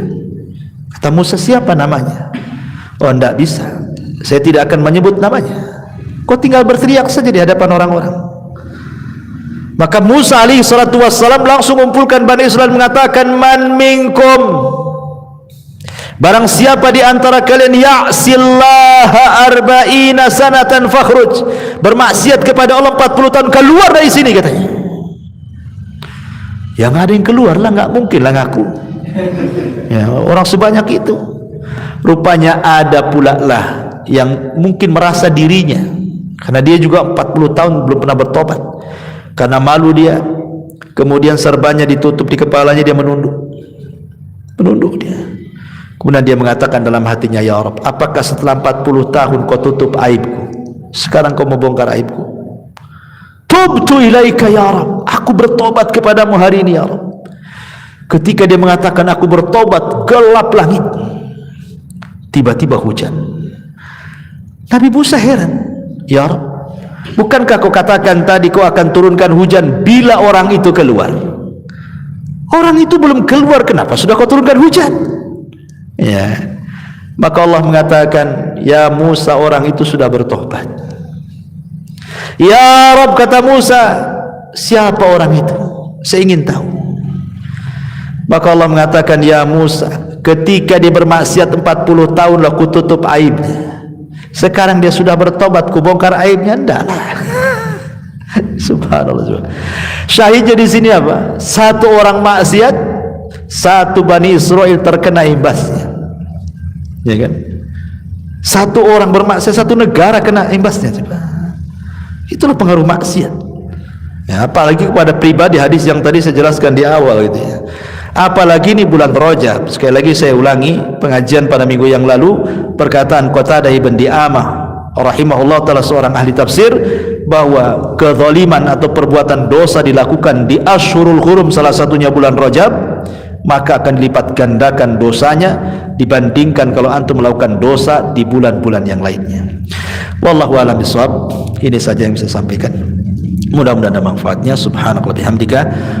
Kata Musa, siapa namanya? Oh, tidak bisa, saya tidak akan menyebut namanya. Kau tinggal berteriak saja di hadapan orang-orang. Maka Musa alaihi salatu wassalam langsung mengumpulkan Bani Israel, mengatakan, man minkum, barang siapa di antara kalian ya'sillaha arba'ina sanatan fakhruj, bermaksiat kepada Allah 40 tahun, keluar dari sini katanya. Yang ada yang keluar lah, nggak mungkin lah ngaku. Ya, orang sebanyak itu. Rupanya ada pula lah yang mungkin merasa dirinya, karena dia juga 40 tahun belum pernah bertobat, karena malu dia, kemudian serbannya ditutup di kepalanya, dia menunduk dia. Kemudian dia mengatakan dalam hatinya, ya Rabb, apakah setelah 40 tahun kau tutup aibku, sekarang kau mau bongkar aibku? Tubtu ilaika ya Rabb, aku bertobat kepadamu hari ini ya Rabb. Ketika dia mengatakan aku bertobat, gelap langit, tiba-tiba hujan. Nabi Musa heran, ya Rabb, bukankah kau katakan tadi kau akan turunkan hujan bila orang itu keluar? Orang itu belum keluar, kenapa sudah kau turunkan hujan? Ya, maka Allah mengatakan, ya Musa, orang itu sudah bertobat. Ya Rabb, kata Musa, siapa orang itu? Saya ingin tahu. Maka Allah mengatakan, ya Musa, ketika dia bermaksiat 40 tahun lah ku tutup aibnya. Sekarang dia sudah bertobat, ku bongkar aibnya? Enggak lah. Subhanallah. Syahidnya di sini apa? Satu orang maksiat, satu Bani Israel terkena imbasnya. Ya kan? Satu orang bermaksiat, satu negara kena imbasnya. Itulah pengaruh maksiat. Ya, apalagi kepada pribadi, hadis yang tadi saya jelaskan di awal gitu ya. Apalagi ini bulan Rajab. Sekali lagi saya ulangi pengajian pada minggu yang lalu, perkataan Qatadah ibn Di'amah rahimahullah taala, seorang ahli tafsir, bahwa kezaliman atau perbuatan dosa dilakukan di Ashhurul Hurum, salah satunya bulan Rajab, maka akan dilipat gandakan dosanya dibandingkan kalau antum melakukan dosa di bulan-bulan yang lainnya. Wallahu a'lam bishawab. Ini saja yang bisa saya sampaikan. Mudah-mudahan ada manfaatnya. Subhanaka wa bihamdika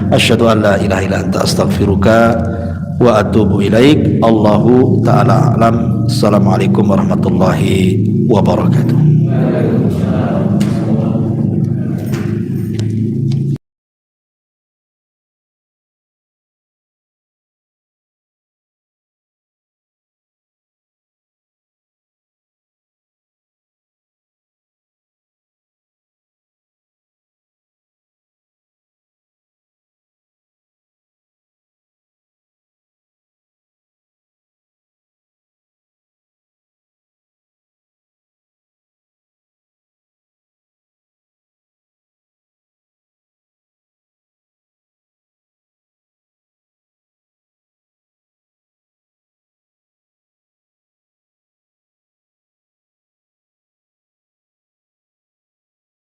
asyhadu an la ilaha illa anta astaghfiruka wa atubu ilaik. Allahu ta'ala alam. Assalamualaikum warahmatullahi wabarakatuh.